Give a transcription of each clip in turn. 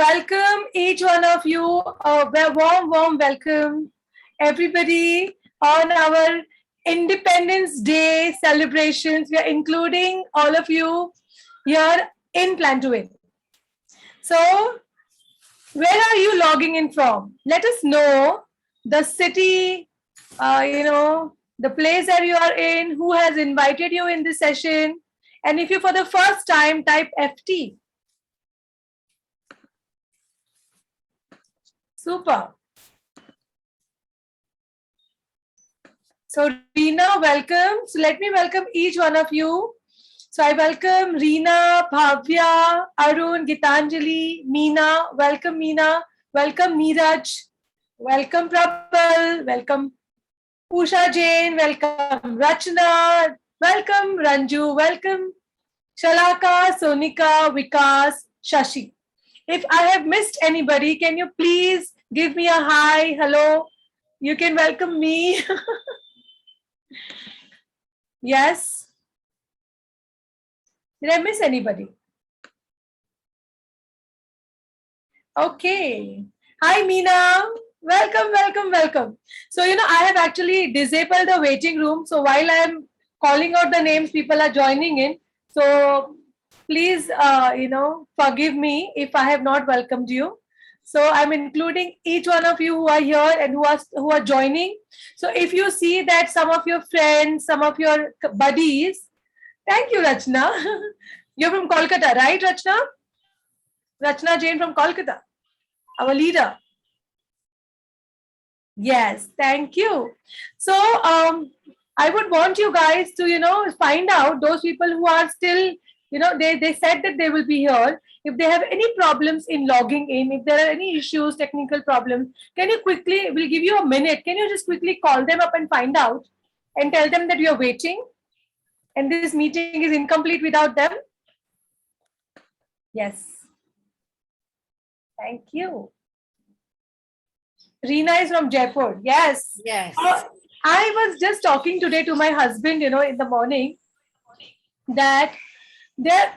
welcome each one of you. A warm welcome, everybody, on our Independence Day celebrations. We are including all of you here in Plan to Win. So, where are you logging in from? Let us know the city, the place that you are in, who has invited you in this session. And if you for the first time, type FT. Super. So Reena, welcome. So let me welcome each one of you. So I welcome Reena, Bhavya, Arun, Gitanjali, Meena. Welcome Meena. Welcome Neeraj. Welcome Prabal. Welcome Usha Jain. Welcome Rachna. Welcome Ranju. Welcome Shalaka, Sonika, Vikas, Shashi. If I have missed anybody, can you please give me a hi, hello? You can welcome me. Yes. Did I miss anybody? Okay. Hi, Meena. Welcome. So, I have actually disabled the waiting room. So while I'm calling out the names, people are joining in. So please, forgive me if I have not welcomed you. So I'm including each one of you who are here and who are joining. So if you see that some of your friends, some of your buddies, thank you, Rachna. You're from Kolkata, right, Rachna? Rachna Jain from Kolkata, our leader. Yes, thank you. So I would want you guys to, find out those people who are still, they said that they will be here. If they have any problems in logging in, if there are any issues, technical problems, can you quickly, we'll give you a minute. Can you just quickly call them up and find out and tell them that you're waiting and this meeting is incomplete without them? Yes. Thank you. Reena is from Jaipur. Yes. Yes. I was just talking today to my husband, in the morning, that there,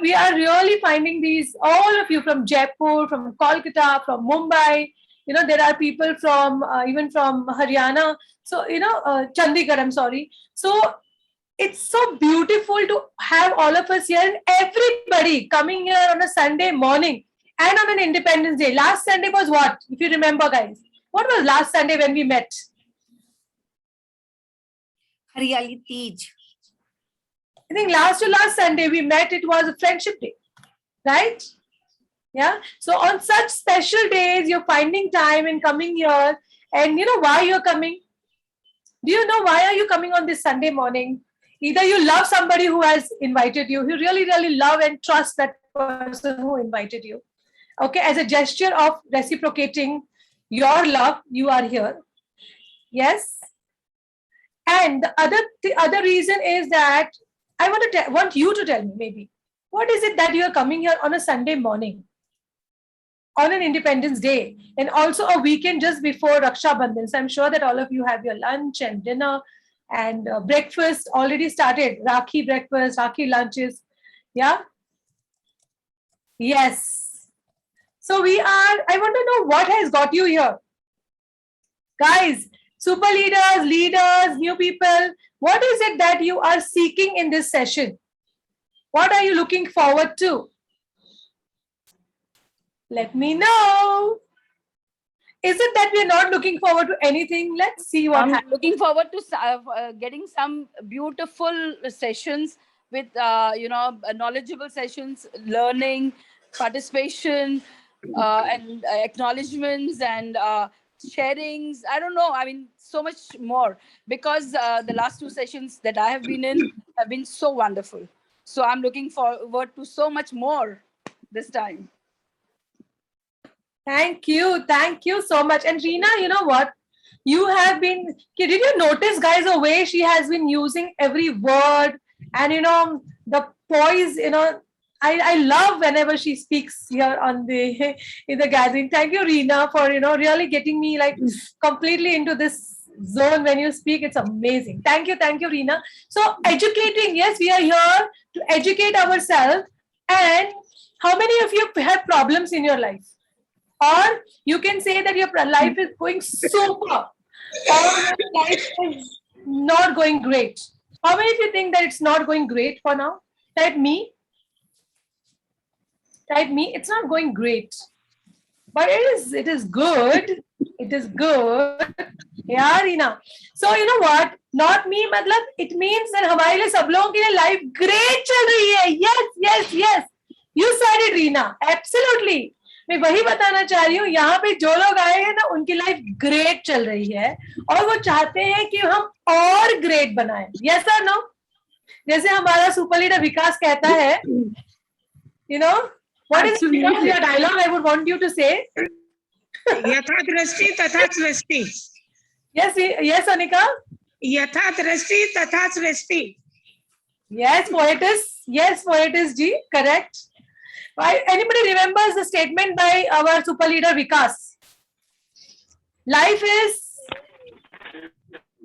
we are really finding these, all of you from Jaipur, from Kolkata, from Mumbai, there are people from, even from Haryana. So, Chandigarh, I'm sorry. So, it's so beautiful to have all of us here and everybody coming here on a Sunday morning and on an Independence Day. Last Sunday was what? If you remember, guys. What was last Sunday when we met? Hariyali Teej. I think last to last Sunday we met, it was a Friendship Day, right? Yeah. So on such special days, you're finding time and coming here. And you know why you're coming? Do you know why are you coming on this Sunday morning? Either you love somebody who has invited you, you really, really love and trust that person who invited you. Okay, as a gesture of reciprocating your love, you are here. Yes. And the other reason is that I want you to tell me maybe, what is it that you are coming here on a Sunday morning, on an Independence Day, and also a weekend just before Raksha Bandhan? So I'm sure that all of you have your lunch and dinner and breakfast already started. Rakhi breakfast, Rakhi lunches. Yeah. Yes. So I want to know what has got you here. Guys, super leaders, new people, what is it that you are seeking in this session? What are you looking forward to? Let me know. Is it that we're not looking forward to anything? Let's see what happens. I'm looking forward to getting some beautiful sessions with, knowledgeable sessions, learning, participation, and acknowledgements and sharings. I don't know. I mean, so much more, because the last two sessions that I have been in have been so wonderful. So I'm looking forward to so much more this time. Thank you so much. And Reena, you know what? You have been, did you notice, guys, the way she has been using every word and, the poise, I love whenever she speaks here in the gathering. Thank you, Reena, for, really getting me like completely into this zone when you speak. It's amazing. Thank you, Reena. So educating, yes, we are here to educate ourselves and How many of you have problems in your life? Or you can say that your life is going super, or your life is not going great. How many of you think that it's not going great for now? Type me. Type me. It's not going great, but it is. It is good. It is good. Yeah, Reena. So you know what? Not me. मतलब it means that हमारे लिए सब लोगों के लिए life great चल रही है. Yes, yes, yes. You said it, Reena. Absolutely. मैं वही बताना चाह रही हूँ. यहाँ पे जो लोग आए हैं ना, उनकी लाइफ ग्रेट चल रही है और वो चाहते हैं कि हम और ग्रेट बनाएं. Yes or no? जैसे हमारा सुपर लीडर विकास कहता है, you know, what is your dialogue? I would want you to say. यथा दृष्टि तथा सृष्टि. Yes, yes, Anika. यथा दृष्टि तथा सृष्टि. Yes, poetess. Yes, poetess Ji. Correct. Why? Anybody remembers the statement by our super leader Vikas? Life is.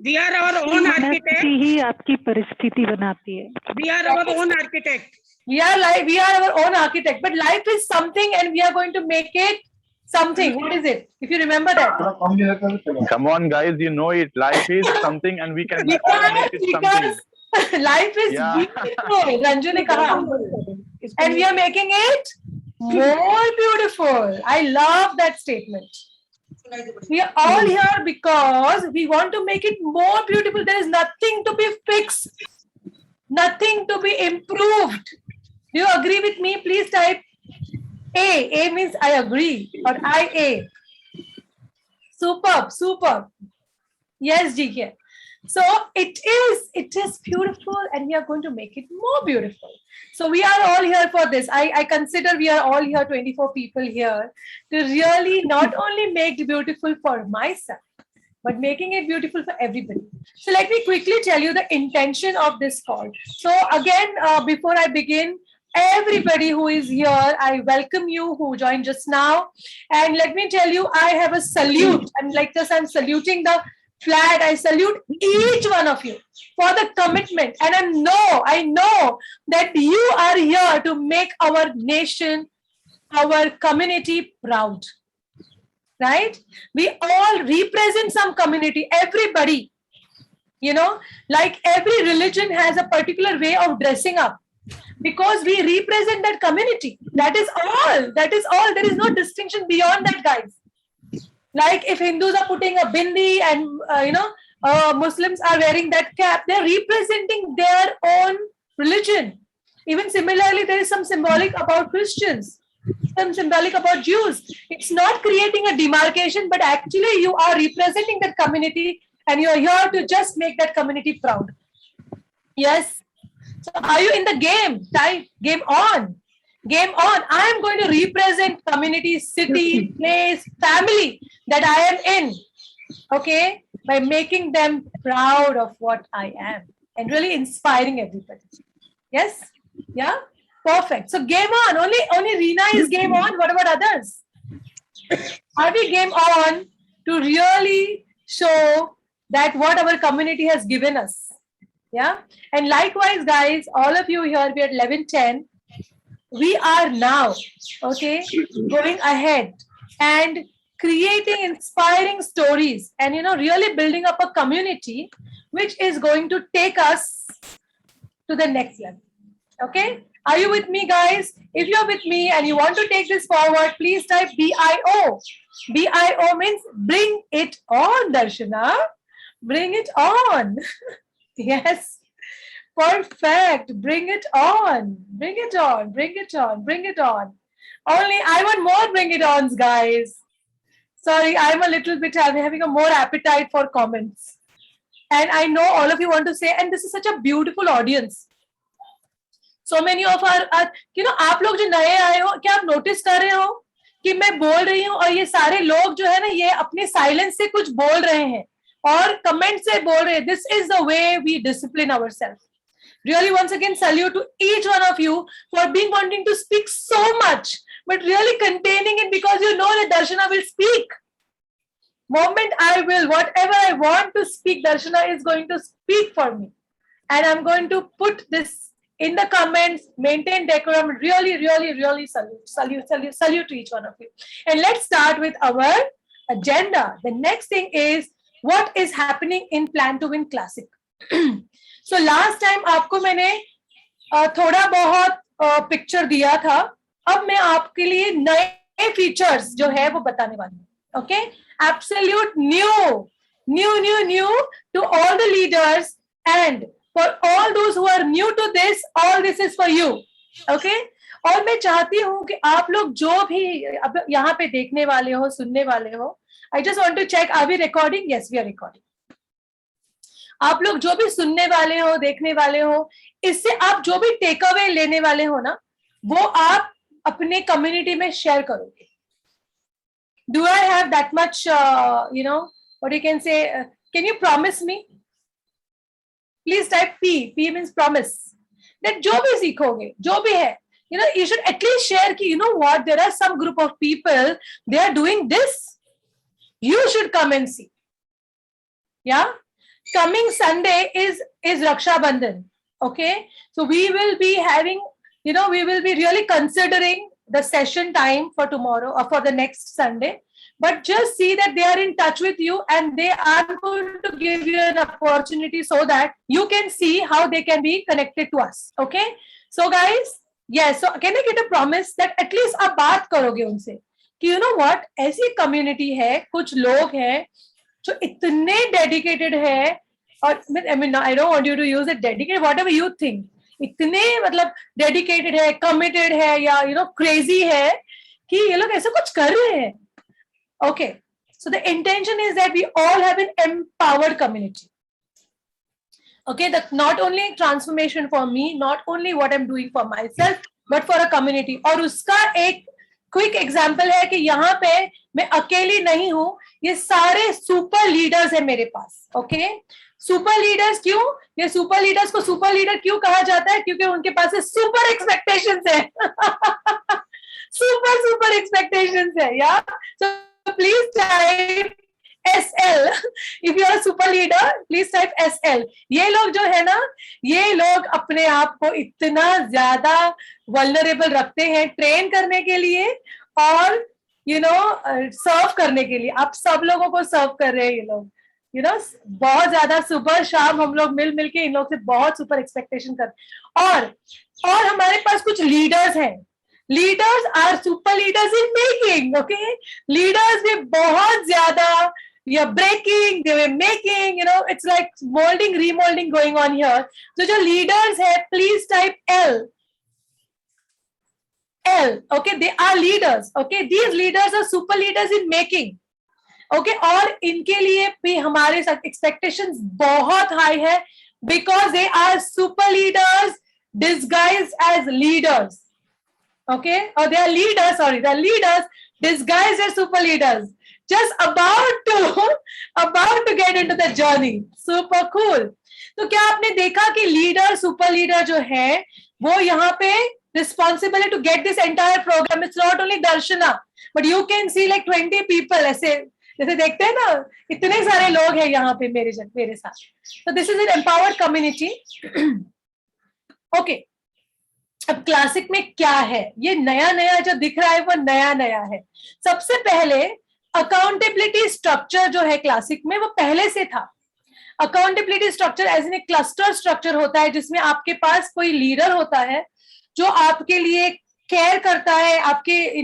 We are our own architect. ही आपकी परिस्थिति बनाती है. We are our own architect. We are our own architect. But life is something, and we are going to make it something. What is it? If you remember that. Come on, guys, you know it. Life is something, and we can make it something. Life is beautiful. Ranju ne kaha. And we are making it more beautiful. I love that statement. We are all here because we want to make it more beautiful. There is nothing to be fixed, nothing to be improved. Do you agree with me? Please type A. A means I agree, or IA. Superb, superb. Yes, GK. So it is beautiful, and we are going to make it more beautiful. So we are all here for this. I consider we are all here, 24 people here, to really not only make it beautiful for myself, but making it beautiful for everybody. So let me quickly tell you the intention of this call. So again, before I begin, everybody who is here, I welcome you who joined just now. And let me tell you, I have a salute. I'm saluting the flag. I salute each one of you for the commitment. And I know that you are here to make our nation, our community proud. Right? We all represent some community, everybody. You know, like every religion has a particular way of dressing up, because we represent that community. That is all. That is all. There is no distinction beyond that, guys. Like if Hindus are putting a bindi and, Muslims are wearing that cap, they're representing their own religion. Even similarly, there is some symbolic about Christians, some symbolic about Jews. It's not creating a demarcation, but actually you are representing that community and you're here to just make that community proud. Yes. So are you in the game? Type game on. Game on. I am going to represent community, city, place, family that I am in. Okay? By making them proud of what I am and really inspiring everybody. Yes? Yeah? Perfect. So game on. Only Reena is game on. What about others? Are we game on to really show that what our community has given us? Yeah. And likewise, guys, all of you here, we are 11:10. We are now, okay, going ahead and creating inspiring stories and, really building up a community which is going to take us to the next level. Okay. Are you with me, guys? If you're with me and you want to take this forward, please type BIO. BIO means bring it on, Darshana. Bring it on. Yes. Perfect. Bring it on. Bring it on. Bring it on. Bring it on. Only I want more bring it ons, guys. Sorry, I'm having a more appetite for comments. And I know all of you want to say, and this is such a beautiful audience. So many of our, आप लोग जो नए आए हो, क्या आप notice कर रहे हो कि मैं बोल रही हूँ और ये सारे लोग जो है ना, ये अपने साइलेंस से कुछ बोल रहे हैं और कमेंट से बोल रहे हैं. This is the way we discipline ourselves. Really, once again, salute to each one of you for wanting to speak so much, but really containing it because you know that Darshana will speak. Moment I will, whatever I want to speak, Darshana is going to speak for me. And I'm going to put this in the comments, maintain decorum. Really, really, really salute to each one of you. And let's start with our agenda. The next thing is what is happening in Plan to Win Classic. So last time आपको मैंने थोड़ा बहुत picture दिया था. अब मैं आपके लिए नए फीचर्स जो है वो बताने वाली हूँ. Okay, absolute new to all the leaders, and for all those who are new to this, all this is for you. Okay, और मैं चाहती हूँ कि आप लोग जो भी अब यहाँ पे देखने वाले हो, सुनने वाले हो, I just want to check, are we recording? Yes, we are recording. आप लोग जो भी सुनने वाले हो, देखने वाले हो, इससे आप जो भी टेक अवे लेने वाले हो ना, वो आप अपने कम्युनिटी में शेयर करोगे. Do I have that much, what you can say? Can you promise me? Please type P. P means promise. That जो भी सीखोगे, जो भी है, you should at least share कि, what, there are some group of people, they are doing this. You should come and see. Yeah? Coming Sunday is Raksha Bandhan. Okay? So we will be having, we will be really considering the session time for tomorrow or for the next Sunday. But just see that they are in touch with you and they are going to give you an opportunity so that you can see how they can be connected to us. Okay? So guys, yes, so can I get a promise that at least आप बात करोगे उनसे कि you know what, ऐसी community है, कुछ लोग हैं जो इतने dedicated है, और I mean, I don't want you to use it dedicated, whatever you think, इतने मतलब dedicated है, committed है, या crazy है कि ये लोग ऐसा कुछ कर रहे हैं. Okay, so the intention is that we all have an empowered community. Okay, that not only transformation for me, not only what I'm doing for myself, but for a community. और उसका एक quick example है कि यहाँ पे मैं अकेली नहीं हूँ, ये सारे super leaders हैं मेरे पास. Okay, super leaders क्यों? ये super leaders को super leader क्यों कहा जाता है? क्योंकि उनके पास super expectations है. super expectations है, yeah. So please type SL. If you are a super leader, please type SL. ये लोग जो है ना, ये लोग अपने आप को इतना ज्यादा vulnerable रखते हैं ट्रेन करने के लिए और सर्व करने के लिए. आप सब लोगों को सर्व कर रहे हैं ये लोग. बहुत ज्यादा सुबह शाम हम लोग मिल के इन लोग से बहुत सुपर एक्सपेक्टेशन करते हैं. और हमारे पास कुछ लीडर्स हैं. Leaders are super leaders in making. Okay, leaders with बहुत ज़्यादा breaking, they were making. It's like molding, remolding going on here. So जो leaders है, please type L. Okay, they are leaders. Okay, these leaders are super leaders in making. Okay, और इनके लिए भी हमारे साथ expectations बहुत high है because they are super leaders disguised as leaders. Okay, or they are leaders, they are leaders disguised as super leaders, just about to get into the journey. Super cool. तो क्या आपने देखा कि leader, super leader जो है वो यहाँ पे responsible to get this entire program. It's not only Darshana, but you can see like 20 people. ऐसे जैसे देखते हैं ना, इतने सारे लोग हैं यहाँ पे मेरे साथ. So this is an empowered community. Okay. अब क्लासिक में क्या है? ये नया जो दिख रहा है वो नया है. सबसे पहले अकाउंटेबिलिटी स्ट्रक्चर जो है क्लासिक में वो पहले से था. Accountability structure as in cluster structure होता है जिसमें आपके पास कोई लीडर होता है जो आपके लिए केयर करता है, आपके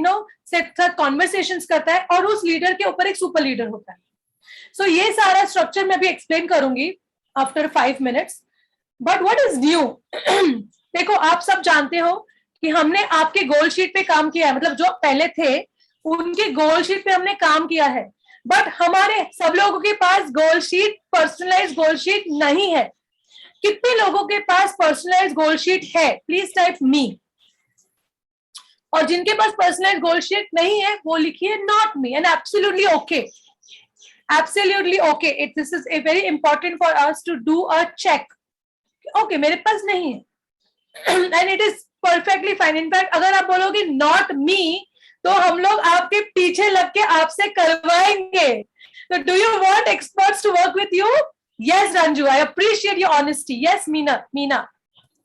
साथ कॉन्वर्सेशंस करता है, और उस लीडर के ऊपर एक सुपर लीडर होता है. सो ये सारा स्ट्रक्चर मैं भी एक्सप्लेन करूंगी after 5 minutes. But what is new? देखो, आप सब जानते हो कि हमने आपके गोल शीट पे काम किया है, मतलब जो पहले थे उनके गोल शीट पे हमने काम किया है. बट हमारे सब लोगों के पास गोल शीट, पर्सनलाइज गोल शीट नहीं है. कितने लोगों के पास पर्सनलाइज गोल शीट है? प्लीज टाइप मी. और जिनके पास पर्सनलाइज गोल शीट नहीं है वो लिखिए not me. And absolutely okay, absolutely okay. This is a very important for us to do a check. Okay, मेरे पास नहीं है, and it is perfectly fine. In fact, अगर आप बोलोगे not me, तो हम लोग आपके पीछे लग के आपसे करवाएंगे. So do you want experts to work with you? Yes, Ranju, I appreciate your honesty. Yes, Meena.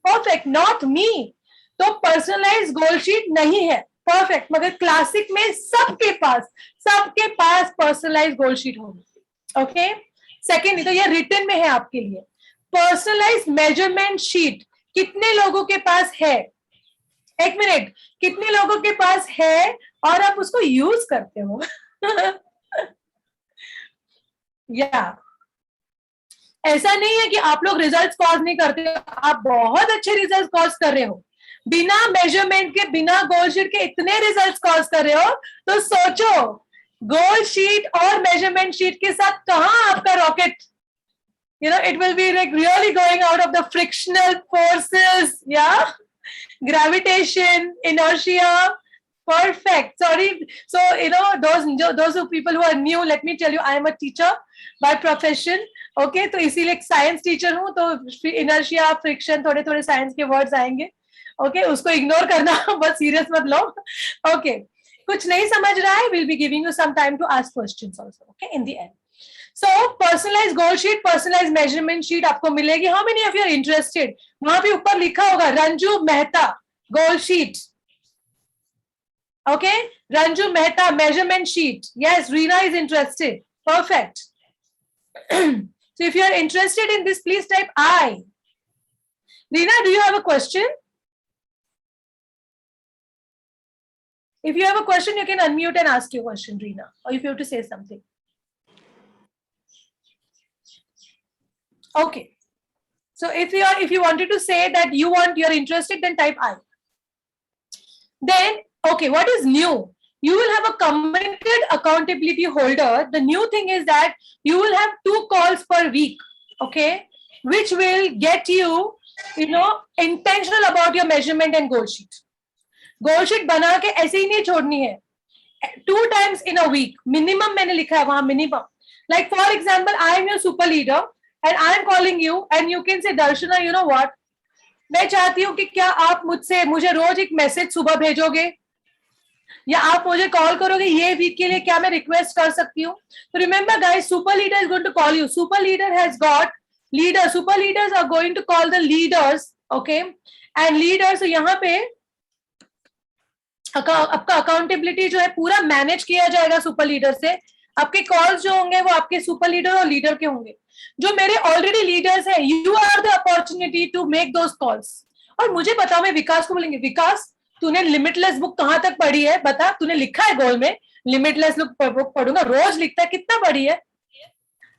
Perfect, not me. तो पर्सनलाइज गोल शीट नहीं है, परफेक्ट, मगर क्लासिक में सबके पास पर्सनलाइज गोल शीट होगी। ओके, सेकेंड, तो ये रिटन में है आपके लिए। पर्सनलाइज मेजरमेंट शीट कितने लोगों के पास है? एक मिनट, कितने लोगों के पास है और आप उसको यूज करते हो? या ऐसा नहीं है कि आप लोग रिजल्ट्स कॉज नहीं करते, आप बहुत अच्छे रिजल्ट्स कॉज कर रहे हो, बिना मेजरमेंट के, बिना गोल शीट के इतने रिजल्ट्स कॉज कर रहे हो। तो सोचो, गोल शीट और मेजरमेंट शीट के साथ कहां आपका rocket, it will be like really going out of the frictional forces, yeah, gravitation, inertia. Perfect. Sorry. So, those who people who are new, let me tell you, I am a teacher by profession. Okay, तो इसीलिए science teacher हूँ, तो inertia, friction, थोड़े थोड़े science के words आएंगे। Okay, उसको ignore करना, बस सीरियस मत लो। ओके, कुछ नहीं समझ रहा है, will be giving you some time to ask questions also, okay, in the end. So personalise goal sheet, personalise measurement sheet आपको मिलेगी। How many of you are interested? वहां पे ऊपर लिखा होगा Ranju Mehta goal sheet. Okay, Ranju Mehta measurement sheet. Yes, Reena is interested. Perfect. So if you are interested in this, please type I. Reena, do you have a question? If you have a question, you can unmute and ask your question, Reena. Or if you have to say something. Okay. So if you wanted to say that you're interested, then type I. Then, okay, what is new? You will have a committed accountability holder. The new thing is that you will have 2 calls per week, okay, which will get you, intentional about your measurement and goal sheet. Goal sheet बना के ऐसे ही नहीं छोड़नी है, 2 times in a week minimum मैंने लिखा है वहां, minimum. Like for example, I am your super leader and I am calling you and you can say, Darshana, you know what? मैं चाहती हूँ कि क्या आप मुझे रोज एक मैसेज सुबह भेजोगे, या आप मुझे कॉल करोगे ये वीक के लिए, क्या मैं रिक्वेस्ट कर सकती हूँ? तो remember guys, super leader is going to call you, super leader has got leader, super leaders are going to call the leaders, okay, and leaders यहाँ पे आपका अकाउंटेबिलिटी जो है पूरा मैनेज किया जाएगा सुपर लीडर से। आपके कॉल्स जो होंगे वो आपके सुपर लीडर और लीडर के होंगे। जो मेरे ऑलरेडी लीडर्स हैं, you are the opportunity to make those calls. और मुझे बताओ, मैं विकास को बोलेंगे, विकास तूने लिमिटलेस बुक कहां तक पढ़ी है, बता, तूने लिखा है गोल में लिमिटलेस बुक पढ़ूंगा, रोज लिखता है, कितना पढ़ी है?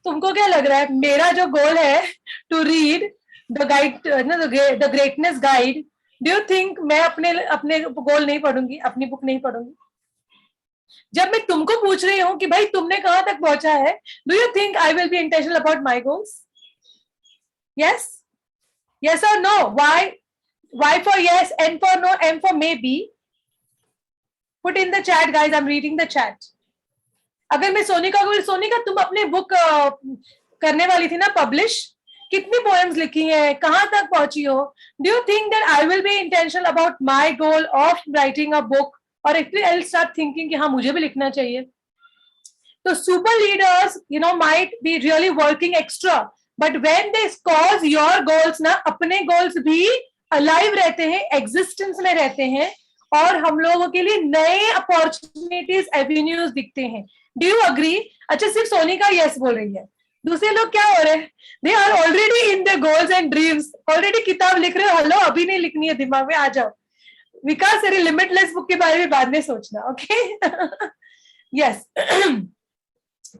तुमको क्या लग रहा है? मेरा जो गोल है to read the guide, the greatness guide, do you think मैं अपने गोल नहीं पढ़ूंगी, अपनी बुक नहीं पढ़ूंगी? जब मैं तुमको पूछ रही हूँ कि भाई तुमने कहां तक पहुंचा है, do you think I will be intentional about my goals? Yes, yes or no? Y for yes, N for no, M for maybe. Put in the chat, guys. I'm reading the chat. अगर मैं सोनिका तुम अपने book करने वाली थी ना publish, कितनी poems लिखी हैं, कहां तक पहुंची हो? Do you think that I will be intentional about my goal of writing a book, और actually I will start thinking कि हाँ मुझे भी लिखना चाहिए? तो super leaders might be really working extra, but when they cause your goals ना, अपने गोल्स भी अलाइव रहते हैं, एग्जिस्टेंस में रहते हैं, और हम लोगों के लिए नए अपॉर्चुनिटीज, एवेन्यूज दिखते हैं। Do you agree? अच्छा, सिर्फ सोनिका यस बोल रही है, दूसरे लोग क्या हो रहे हैं? They are already in the goals and dreams, already किताब लिख रहे हो। हेलो, अभी नहीं लिखनी है, दिमाग में आ जाओ। विकास, तेरी लिमिटलेस बुक के बारे में बाद में सोचना, okay? Yes,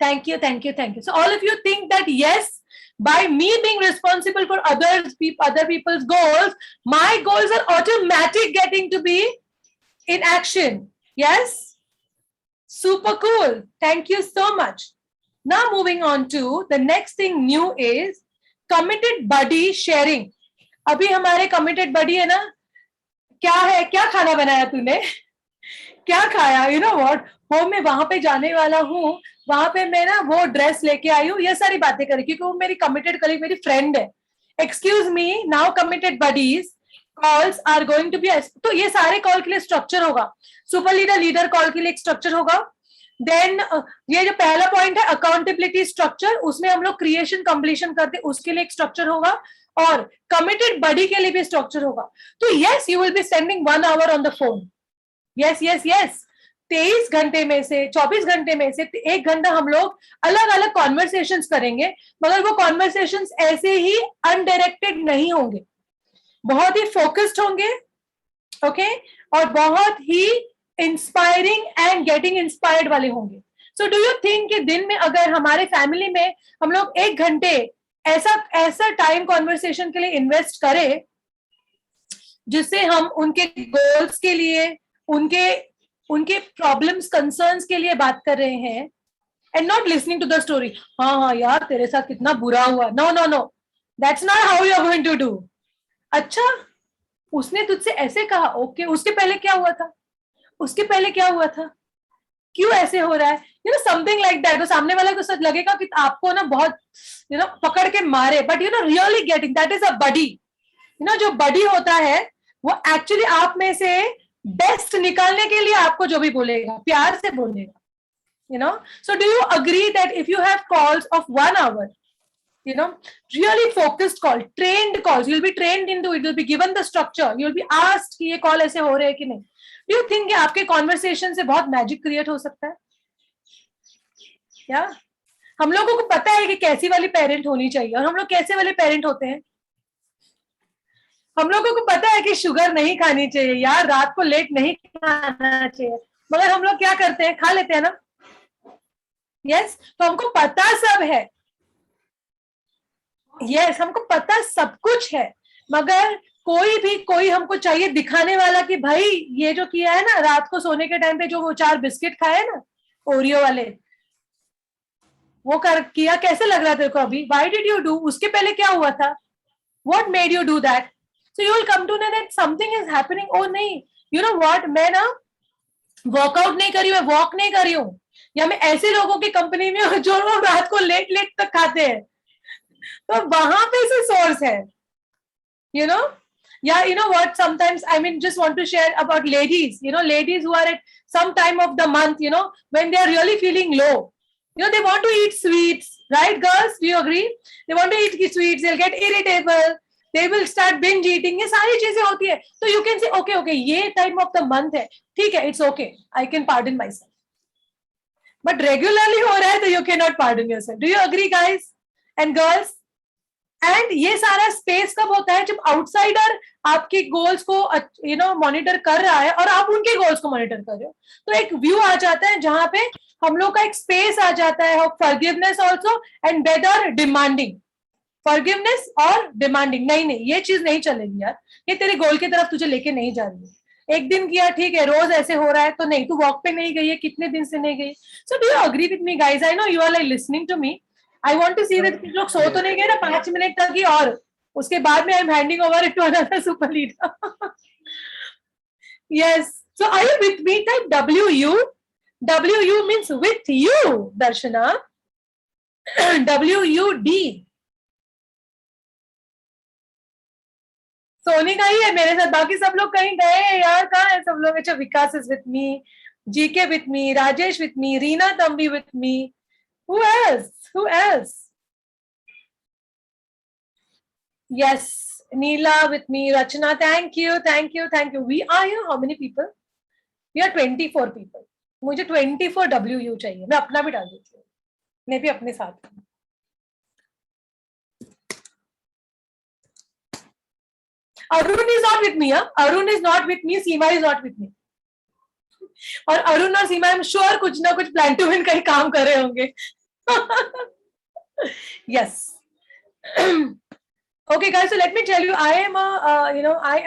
thank you, thank you, thank you. So all of you think that yes, by me being responsible for other people's goals, my goals are automatic getting to be in action. Yes, super cool. Thank you so much. Now moving on to the next thing new is committed buddy sharing. अभी हमारे committed buddy है ना, क्या है, क्या खाना बनाया तूने, क्या खाया, you know what, होम में वहां पे जाने वाला हूँ, वहां पे मैं ना वो ड्रेस लेके आई हूँ, ये सारी बातें करें, क्योंकि वो मेरी कमिटेड कलीग, मेरी फ्रेंड है। Excuse me, now committed buddies calls are going to be, तो ये सारे कॉल के लिए स्ट्रक्चर होगा। सुपर लीडर कॉल के लिए एक स्ट्रक्चर होगा, देन ये जो पहला पॉइंट है अकाउंटेबिलिटी स्ट्रक्चर, उसमें हम लोग क्रिएशन कंप्लीशन करते, उसके लिए एक स्ट्रक्चर होगा, और कमिटेड बडी के लिए भी स्ट्रक्चर होगा. तो yes, you will be spending 1 hour on the phone. Yes yes yes, 23 घंटे में से 24 घंटे में से 1 घंटा हम लोग अलग अलग कॉन्वर्सेशंस करेंगे, मगर वो कॉन्वर्सेशंस ऐसे ही अनडायरेक्टेड नहीं होंगे, बहुत ही फोकस्ड होंगे. ओके, और बहुत ही इंस्पायरिंग एंड गेटिंग इंस्पायर्ड वाले होंगे. सो डू यू थिंक कि दिन में अगर हमारे फैमिली में हम लोग 1 घंटे ऐसा टाइम कॉन्वर्सेशन के लिए इन्वेस्ट करें, जिससे हम उनके गोल्स के लिए, उनके प्रॉब्लम्स कंसर्न्स के लिए बात कर रहे हैं, and not listening to the story. हाँ हाँ यार, तेरे साथ कितना बुरा हुआ. No no no, that's not how you are going to do. अच्छा, उसने तुझसे ऐसे कहा, ओके, उसके पहले क्या हुआ था, उसके पहले क्या हुआ था, क्यों ऐसे हो रहा है, you know, something like that. तो सामने वाला को सच लगेगा कि आपको ना बहुत पकड़ के मारे, but really getting, that is a buddy. जो बडी होता है वो एक्चुअली आप में से बेस्ट निकालने के लिए आपको जो भी बोलेगा, प्यार से बोलेगा. So do you agree that if you have calls of 1 hour, really focused call, trained calls, you'll be trained into it, you'll be given the structure, you'll be asked कि ये कॉल ऐसे हो रहे हैं कि नहीं. Do you think कि आपके कॉन्वर्सेशन से बहुत मैजिक क्रिएट हो सकता है? क्या हम लोगों को पता है कि कैसी वाली पेरेंट होनी चाहिए, और हम लोग कैसे वाले पेरेंट होते हैं? हम लोगों को पता है कि शुगर नहीं खानी चाहिए यार, रात को लेट नहीं खाना चाहिए, मगर हम लोग क्या करते हैं, खा लेते हैं ना. यस, तो हमको पता सब है. यस, हमको पता सब कुछ है, मगर कोई हमको चाहिए दिखाने वाला कि भाई ये जो किया है ना, रात को सोने के टाइम पे जो वो 4 बिस्किट खाए ना, ओरियो वाले, वो किया, कैसे लग रहा था तेरे को अभी? Why did you do? उसके पहले क्या हुआ था? What made you do that? So you will come to know that something is happening. ओ नहीं, यू नो व्हाट, मैं ना वर्कआउट नहीं करी, मैं वॉक नहीं करी हूँ, या मैं ऐसे लोगों की कंपनी में हूँ जो लोग रात को लेट तक खाते हैं, तो वहां पे से सोर्स है. Yeah, you know what, sometimes I mean just want to share about ladies, ladies who are at some time of the month, when they are really feeling low, they want to eat sweets, right girls, do you agree? They want to eat sweets, they'll get irritable, they will start binge eating, ये सारी चीजें होती है. So you can say okay, ये time of the month है, ठीक है, it's okay, I can pardon myself. But regularly हो रहा है तो you cannot pardon yourself. Do you agree guys and girls? And ये सारा स्पेस कब होता है? जब आउटसाइडर आपके गोल्स को मॉनिटर कर रहा है और आप उनके गोल्स को मॉनिटर कर रहे हो, तो एक व्यू आ जाता है जहां पे हम लोग का एक स्पेस आ जाता है, forgiveness also and better demanding. Forgiveness और डिमांडिंग, नहीं ये चीज नहीं चलेगी यार, ये तेरे गोल की तरफ तुझे लेके नहीं जा रही है. एक दिन किया ठीक है, रोज ऐसे हो रहा है तो नहीं, तू वॉक पे नहीं गई है, कितने दिन से नहीं गई. So do you agree with me guys? I know you are like listening to me. I want to see that लोग सो तो नहीं गए ना 5 मिनट तक ही, और उसके बाद में I am handing over it to another super leader. Yes. So are you with me? Type WU. WU means with you, Darshana. WUD. Soni का ही है मेरे साथ, बाकी सब लोग कहीं गए हैं यार. कहाँ है सब लोग? अच्छा, विकास is with me, GK with me, Rajesh with me, Reena Tambi with me. Who else? Who else? Yes, Neela with me, Rachana, thank you. We are here how many people? We are 24 people. मुझे 24 WU चाहिए. मैं अपना भी डाल देती हूँ, मैं भी अपने साथ. Arun is not with me, huh? Arun is not with me, Seema is not with me. और अरुण और सीमा, आई एम श्योर कुछ ना कुछ प्लान टू विन का ही काम कर रहे होंगे. Yes. Okay guys, so let me tell you, I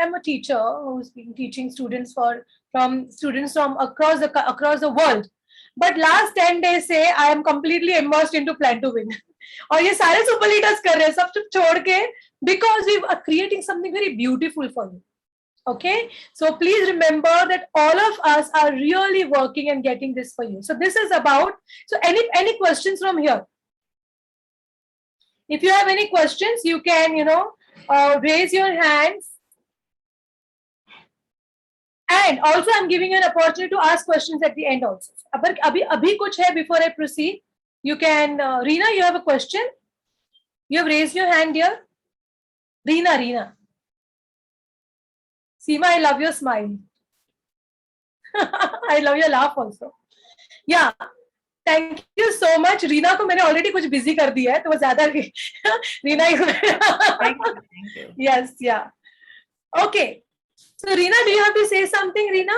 am a teacher who's been teaching students from across the world, but last 10 days से I am completely immersed into plan to win. और ये सारे super leaders कर रहे हैं सब छोड़ के, because we are creating something very beautiful for you. Okay, so please remember that all of us are really working and getting this for you. So this is about, so any questions from here? If you have any questions, you can, raise your hands. And also I'm giving you an opportunity to ask questions at the end also. अगर अभी कुछ है before I proceed, you can, Reena, you have a question? You have raised your hand here. Reena. Seema, I love your smile. I love your laugh also. Yeah. Thank you so much. Reena को मैंने already कुछ busy कर दिया है, तो वो ज़्यादा Reena Thank you. Yes, yeah. Okay. So Reena, do you have to say something, Reena?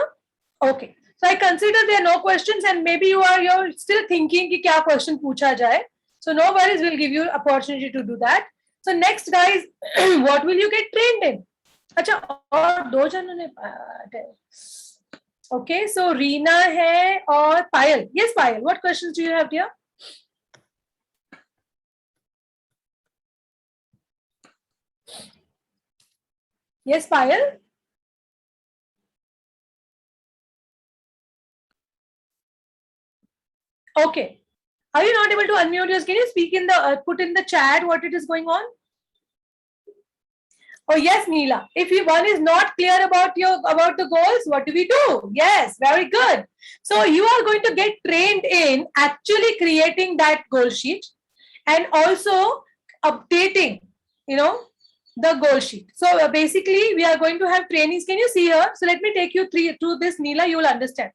Okay. So I consider there are no questions, and maybe you're still thinking कि क्या question पूछा जाए. So no worries, we'll give you opportunity to do that. So next, guys, what will you get trained in? अच्छा, और दो जनों ने Okay, so Reena है और Payal. Yes, Payal. What questions do you have, dear? Yes, Payal. Okay. Are you not able to unmute yours? Can you speak in the put in the chat what it is going on? Oh yes, Neela. If one is not clear about the goals, what do we do? Yes, very good. So you are going to get trained in actually creating that goal sheet and also updating, the goal sheet. So basically, we are going to have trainings. Can you see here? So let me take you through this, Neela. You will understand.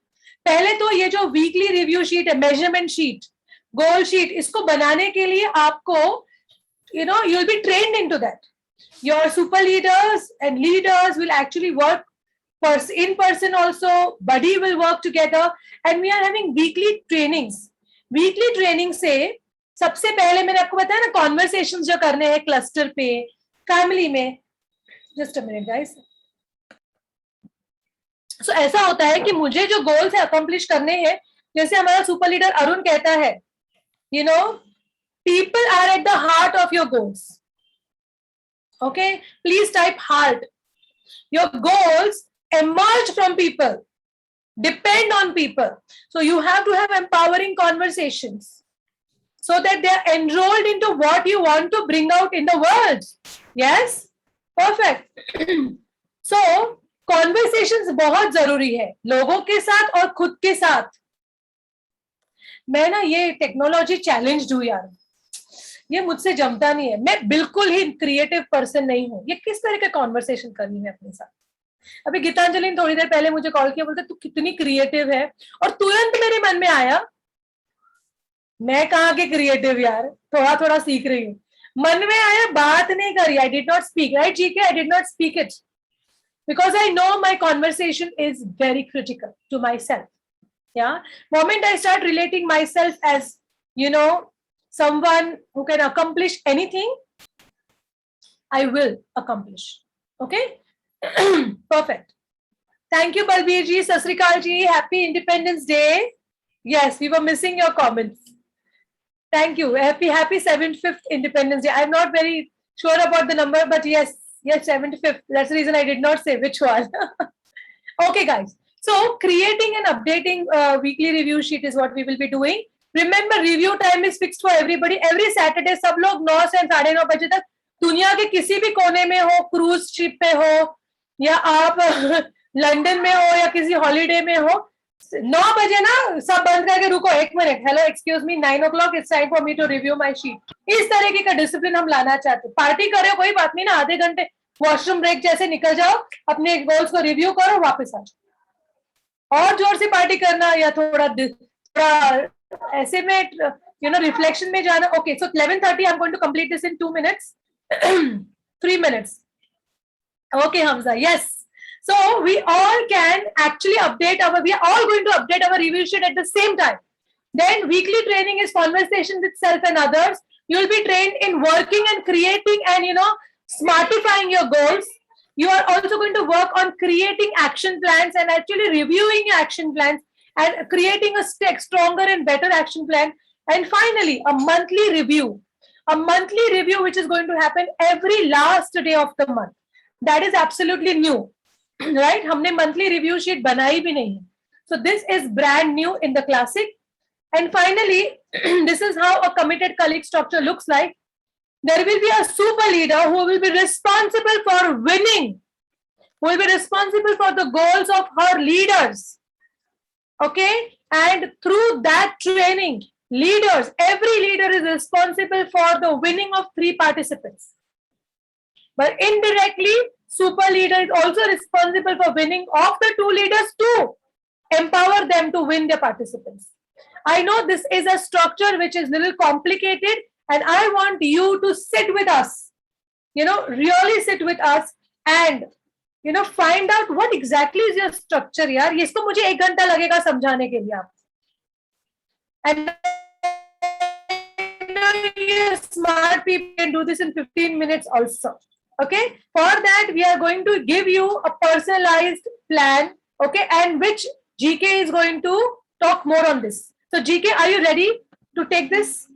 पहले तो ये जो weekly review sheet है, measurement sheet, गोल sheet, इसको बनाने के लिए आपको you will be trained into that. Your super leaders and leaders will actually work in person also. Buddy will work together, and we are having weekly trainings. Weekly training से सबसे पहले मैंने आपको बताया ना, कॉन्वर्सेशंस जो करने हैं क्लस्टर पे, फैमिली में. Just a minute guys. So ऐसा होता है कि मुझे जो गोल्स है अकम्प्लिश करने हैं, जैसे हमारा सुपर लीडर अरुण कहता है, people are at the heart of your goals. Okay, please type heart. Your goals emerge from people, depend on people. So you have to have empowering conversations so that they are enrolled into what you want to bring out in the world. Yes, perfect. So conversations बहुत जरूरी है लोगों के साथ और खुद के साथ. मैं ना ये टेक्नोलॉजी चैलेंज्ड हूँ यार, ये मुझसे जमता नहीं है. मैं बिल्कुल ही क्रिएटिव पर्सन नहीं हूँ. ये किस तरह का कॉन्वर्सेशन करनी है अपने साथ. अभी गीतांजलि ने थोड़ी देर पहले मुझे कॉल किया, बोलते तू कितनी क्रिएटिव है, और तुरंत मेरे मन में आया मैं कहाँ के क्रिएटिव यार, थोड़ा थोड़ा सीख रही हूँ. मन में आया, बात नहीं करी. I did not speak, right जी के, I did not speak it because I know my conversation is very critical to myself. Yeah, moment I start relating myself as someone who can accomplish anything, I will accomplish. Okay. Perfect. Thank you, Balbir ji, Sat Sri Akal ji. Happy Independence Day. Yes, we were missing your comments. Thank you. Happy 75th Independence Day. I'm not very sure about the number, but yes, 75th. That's the reason I did not say which one. Okay, guys. So creating and updating weekly review sheet is what we will be doing. Remember, review time is fixed for everybody. Every Saturday, सब लोग 9 से 9:30 बजे तक दुनिया के किसी भी कोने में हो, क्रूज शिप पे हो, या आप लंदन में हो, या किसी हॉलीडे में हो, 9 बजे ना सब बंद करके रुको, 1 minute, hello excuse me, 9 o'clock it's time for me to review my sheet. इस तरीके का डिसिप्लिन हम लाना चाहते हैं. पार्टी करो कोई बात नहीं ना, आधे घंटे वॉशरूम ब्रेक जैसे निकल जाओ, अपने गोल्स को रिव्यू करो, वापस आ जाओ. और जोर से पार्टी करना या थोड़ा ऐसे में रिफ्लेक्शन में जाना. Okay, so 11:30 I am going to complete this in 2 minutes. 3 minutes. Okay, Hamza. Yes. So we all can actually we are all going to update our review sheet at the same time. Then weekly training is conversation with self and others. You will be trained in working and creating and smartifying your goals. You are also going to work on creating action plans and actually reviewing your action plans and creating a stronger and better action plan. And finally, a monthly review which is going to happen every last day of the month. That is absolutely new, right? हमने monthly review sheet बनाई भी नहीं. So this is brand new in the Classic. And finally, this is how a committed colleague structure looks like. There will be a super leader who will be responsible for winning who will be responsible for the goals of her leaders. Okay, and through that training, leaders, every leader is responsible for the winning of 3 participants. But indirectly, super leader is also responsible for winning of the 2 leaders to empower them to win their participants. I know this is a structure which is a little complicated, and I want you to sit with us, really sit with us and find out what exactly is your structure. यार इसको मुझे 1 घंटा लगेगा समझाने के लिए आप, and smart people can do this in 15 minutes also. Okay, for that we are going to give you a personalized plan, okay, and which GK is going to talk more on this. So GK, are you ready to take this?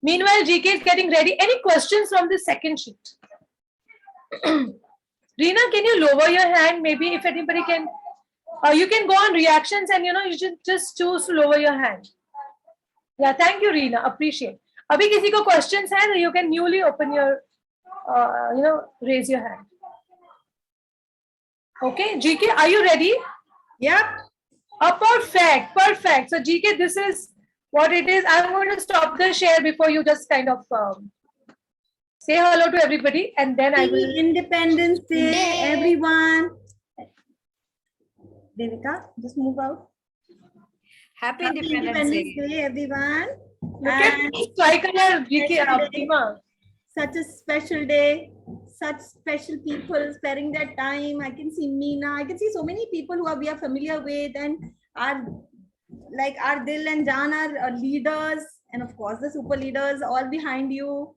Meanwhile, GK is getting ready. Any questions from the second sheet? Reena, can you lower your hand? Maybe if anybody can, you can go on reactions and you should just choose to lower your hand. Yeah, thank you, Reena. Appreciate. Abhi kisi ko questions hai, you can newly open your, raise your hand. Okay, GK, are you ready? Yep. Perfect, perfect. So GK, this is what it is. I'm going to stop the share before you just kind of say hello to everybody, and then I will. Independence Day, everyone. Devika, just move out. Happy Independence Day, everyone. Look at tricolor, GK, Abhima. Such a special day, such special people sparing their time. I can see Meena, I can see so many people who we are familiar with, and our Dil and Jan are leaders, and of course the super leaders all behind you,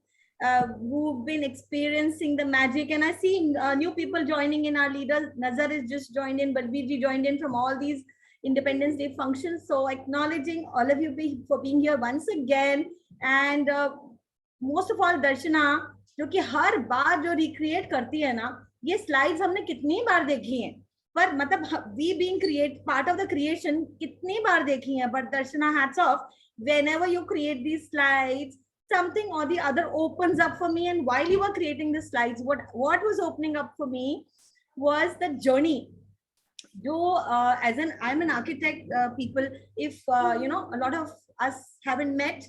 who've been experiencing the magic. And I see new people joining in. Our leaders, Nazar is just joined in, Balbir joined in from all these Independence Day functions. So acknowledging all of you for being here once again. And most of all Darshana, जो कि हर बार जो recreate करती है ना, ये slides हमने कितनी बार देखी हैं, पर मतलब we being part of the creation कितनी बार देखी हैं. But Darshana, hats off, whenever you create these slides, something or the other opens up for me. And while you were creating the slides, what was opening up for me was the journey. I'm an architect, people, if a lot of us haven't met,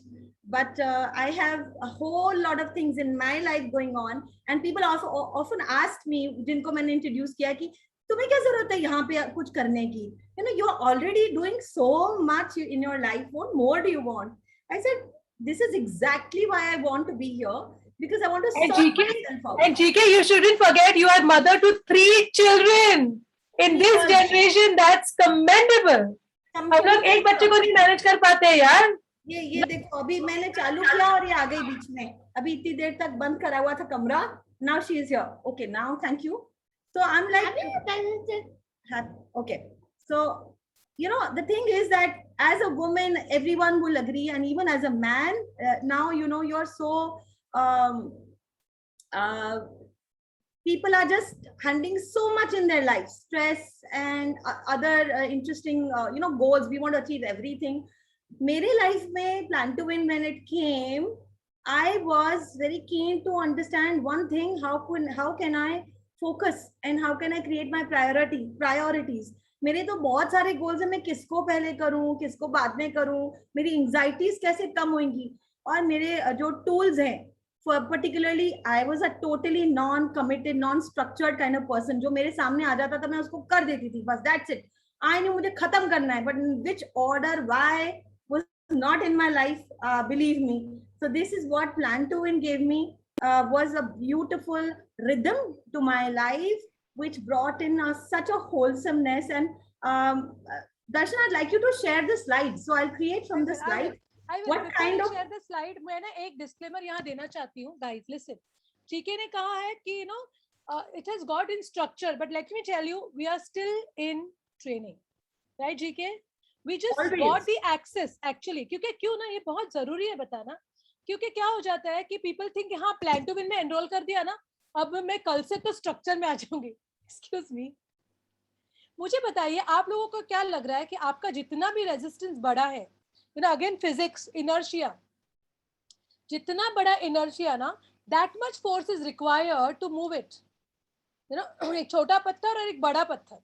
but I have a whole lot of things in my life going on, and people often asked me, जिनको मैंने introduce किया कि तुम्हें क्या जरूरत है यहाँ पे कुछ करने की? You're already doing so much in your life. What more do you want? I said, this is exactly why I want to be here, because I want to sort myself out. And GK, you shouldn't forget you are mother to 3 children. In this generation, that's commendable. हम लोग एक बच्चे को नहीं manage कर पाते हैं यार. ये देखो, अभी मैंने चालू किया और ये आ गई बीच में. अभी इतनी देर तक बंद करा हुआ था कमरा. Now she is here. Okay, now thank you. So I'm like, okay. So the thing is that as a woman, everyone will agree, and even as a man, now you're so people are just handling so much in their life, stress and other interesting goals. We want to achieve everything. मेरे life में Plan to Win, when it came, I was very keen to understand one thing: how can I focus and how can I create my priorities. मेरे तो बहुत सारे goals हैं, मैं किसको पहले करूं, किसको बाद में करूं, मेरी anxieties कैसे कम होंगी, और मेरे जो tools हैं. For particularly, I was a totally non-committed, non-structured kind of person. जो मेरे सामने आ जाता था मैं उसको कर देती थी, बस that's it. I knew मुझे खत्म करना है, but in which order, why, was not in my life, believe me. So this is what Plan to Win gave me, was a beautiful rhythm to my life, which brought in such a wholesomeness. And Darshan, I'd like you to share the slides. So I'll create from the slide. What kind of share the slide? मैं ना एक disclaimer यहाँ देना चाहती हूँ, guys. Listen, GK ने कहा है कि it has got in structure, but let me tell you, we are still in training, right, GK? We just got the access actually. क्योंकि क्यों ना ये बहुत जरूरी है बताना, क्योंकि क्या हो जाता है कि people think कि हाँ Plan to Win में enroll कर दिया ना, अब मैं कल से तो structure में आ जाऊंगी. Excuse me. मुझे बताइए आप लोगों को क्या लग रहा है कि आपका जितना भी resistance बढ़ा है, again physics, inertia, जितना बड़ा inertia ना, that much force is required to move it, you know, एक छोटा पत्थर और एक बड़ा पत्थर,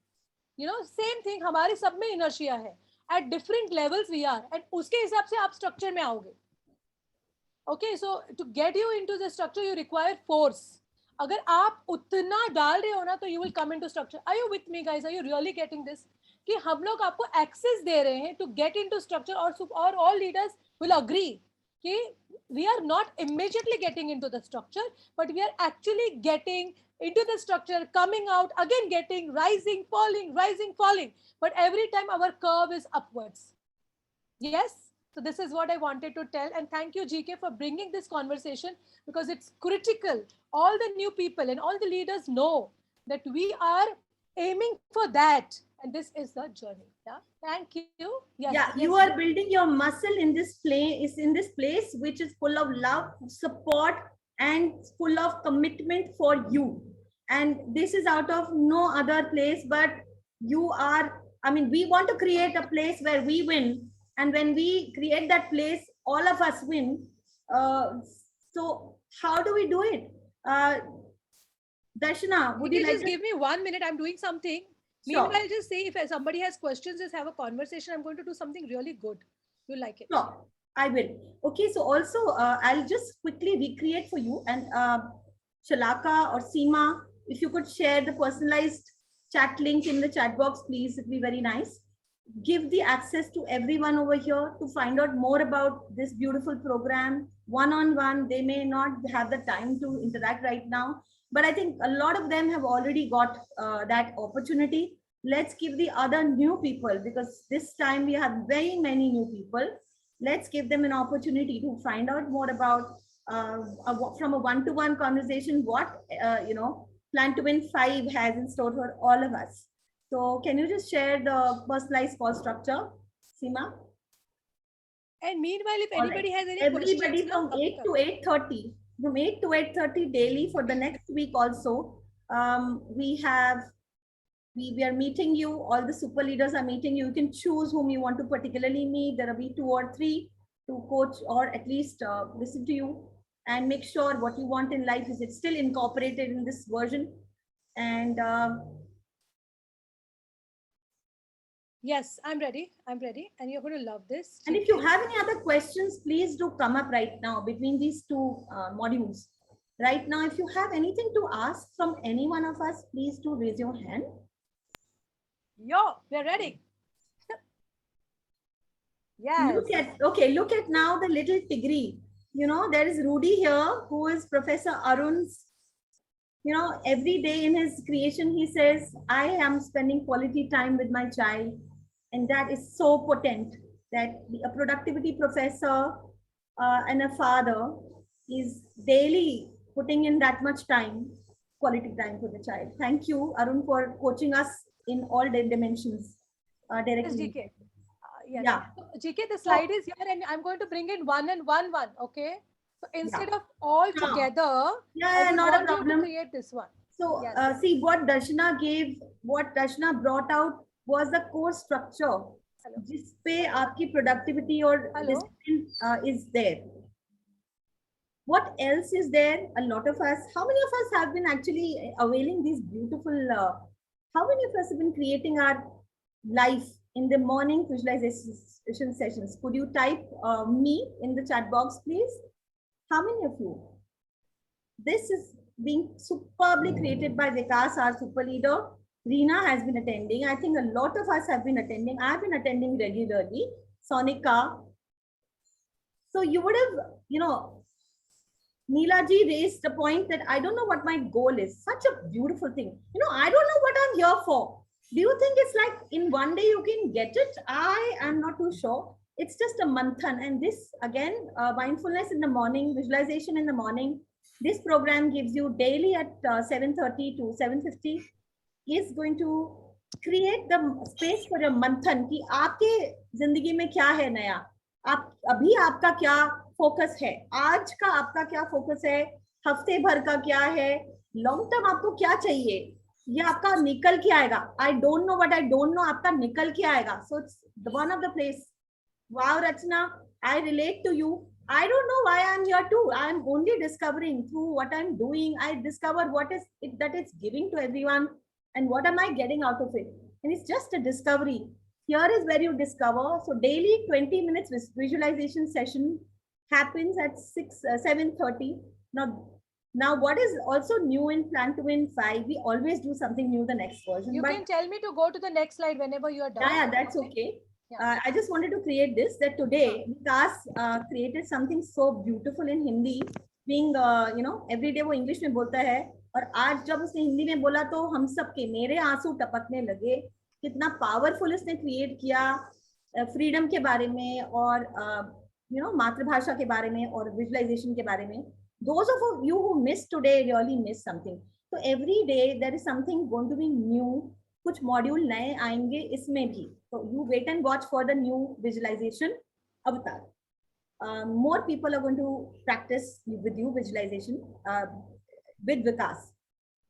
you know, same thing हमारे सब में inertia है, at different levels we are, and उसके हिसाब से आप structure में आओगे. Okay, so to get you into the structure you require force. अगर आप उतना डाल रहे हो ना तो you will come into structure. Are you with me guys? Are you really getting this? कि हम लोग आपको access दे रहे हैं to get into structure, और all leaders will agree कि we are not immediately getting into the structure, but we are actually getting into the structure, coming out, again getting, rising, falling, but every time our curve is upwards. Yes? So this is what I wanted to tell, and thank you GK for bringing this conversation, because it's critical. All the new people and all the leaders know that we are aiming for that, and this is the journey. Yeah, thank you. Yes, Yeah, you are building your muscle in this place which is full of love, support, and full of commitment for you. And this is out of no other place, but you are, I mean, we want to create a place where we win. And when we create that place, all of us win. So how do we do it? Darshana, would you like just to give me 1 minute? I'm doing something. Sure. Meanwhile, just say if somebody has questions, just have a conversation. I'm going to do something really good. You like it? Sure, I will. Okay, so also I'll just quickly recreate for you, and Shalaka or Seema, if you could share the personalized chat link in the chat box, please, it'd be very nice. Give the access to everyone over here to find out more about this beautiful program one-on-one. They may not have the time to interact right now, but I think a lot of them have already got that opportunity. Let's give the other new people, because this time we have very many new people. Let's give them an opportunity to find out more about from a one-to-one conversation, what Plan to Win 5 has in store for all of us. So can you just share the personalized call structure, Seema? And meanwhile, if anybody has any Everybody questions, from 8 to 8:30, from 8 to 8:30 daily for the next week also, we are meeting you. All the super leaders are meeting you. You can choose whom you want to particularly meet. There will be 2 or 3 to coach, or at least listen to you and make sure what you want in life is still incorporated in this version. And yes, I'm ready. And you're going to love this. And if you have any other questions, please do come up right now between these 2 modules. Right now, if you have anything to ask from any one of us, please do raise your hand. Yo, we're ready. Yes. Look at now the little Tigri. You know, there is Rudy here, who is Professor Arun's. You know, every day in his creation, he says, I am spending quality time with my child. And that is so potent that a productivity professor and a father is daily putting in that much time, quality time for the child. Thank you, Arun, for coaching us in all dimensions directly. Yes, GK. Yes. Yeah. So, GK, the slide is here, and I'm going to bring in 1 and 1, 1. Okay. So instead of all together, I not a want problem. you to create this one. So yes. See, what Darshana brought out was the core structure. जिस पे आपकी productivity or discipline is there. What else is there? A lot of us. How many of us have been actually availing these beautiful? How many of us have been creating our life in the morning visualization sessions? Could you type me in the chat box, please? How many of you? This is being superbly created by Vikas, our super leader. Reena has been attending. I think a lot of us have been attending. I've been attending regularly. Sonika. So you would have, Neela ji raised the point that I don't know what my goal is. Such a beautiful thing. I don't know what I'm here for. Do you think it's like in one day you can get it? I am not too sure. It's just a manthan. And this, again, mindfulness in the morning, visualization in the morning. This program gives you daily at 7:30 to 7:50 is going to create the space for a manthan कि आपके जिंदगी में क्या है नया, आप अभी आपका क्या फोकस है, आज का आपका क्या फोकस है, हफ्ते भर का क्या है, लॉन्ग टर्म आपको क्या चाहिए, ये आपका निकल के आएगा. I don't know what I don't know, आपका निकल के आएगा. So it's one of the place. Wow, Rachna, I relate to you. I don't know why I'm here too. I'm only discovering through what I'm doing. I discover what is it that it's giving to everyone and what am I getting out of it. And it's just a discovery. Here is where you discover. So daily 20 minutes visualization session happens at 7:30. Now what is also new in Plan to Win 5, we always do something new the next version. You can tell me to go to the next slide whenever you are done. Yeah, that's okay. I just wanted to create this, that today Vikas created something so beautiful in Hindi, being every day वो English में बोलता है, और आज जब उसने हिंदी में बोला तो हम सब के मेरे आंसू टपकने लगे. कितना पावरफुल इसने क्रिएट किया फ्रीडम के बारे में और मातृभाषा के बारे में और विजुअलाइजेशन के बारे में. Those of you who missed today really missed something. So every day there is something going to be new. कुछ मॉड्यूल नए आएंगे इसमें भी. So you wait and watch for the new visualization avatar. More people are going to practice with you visualization with Vikas.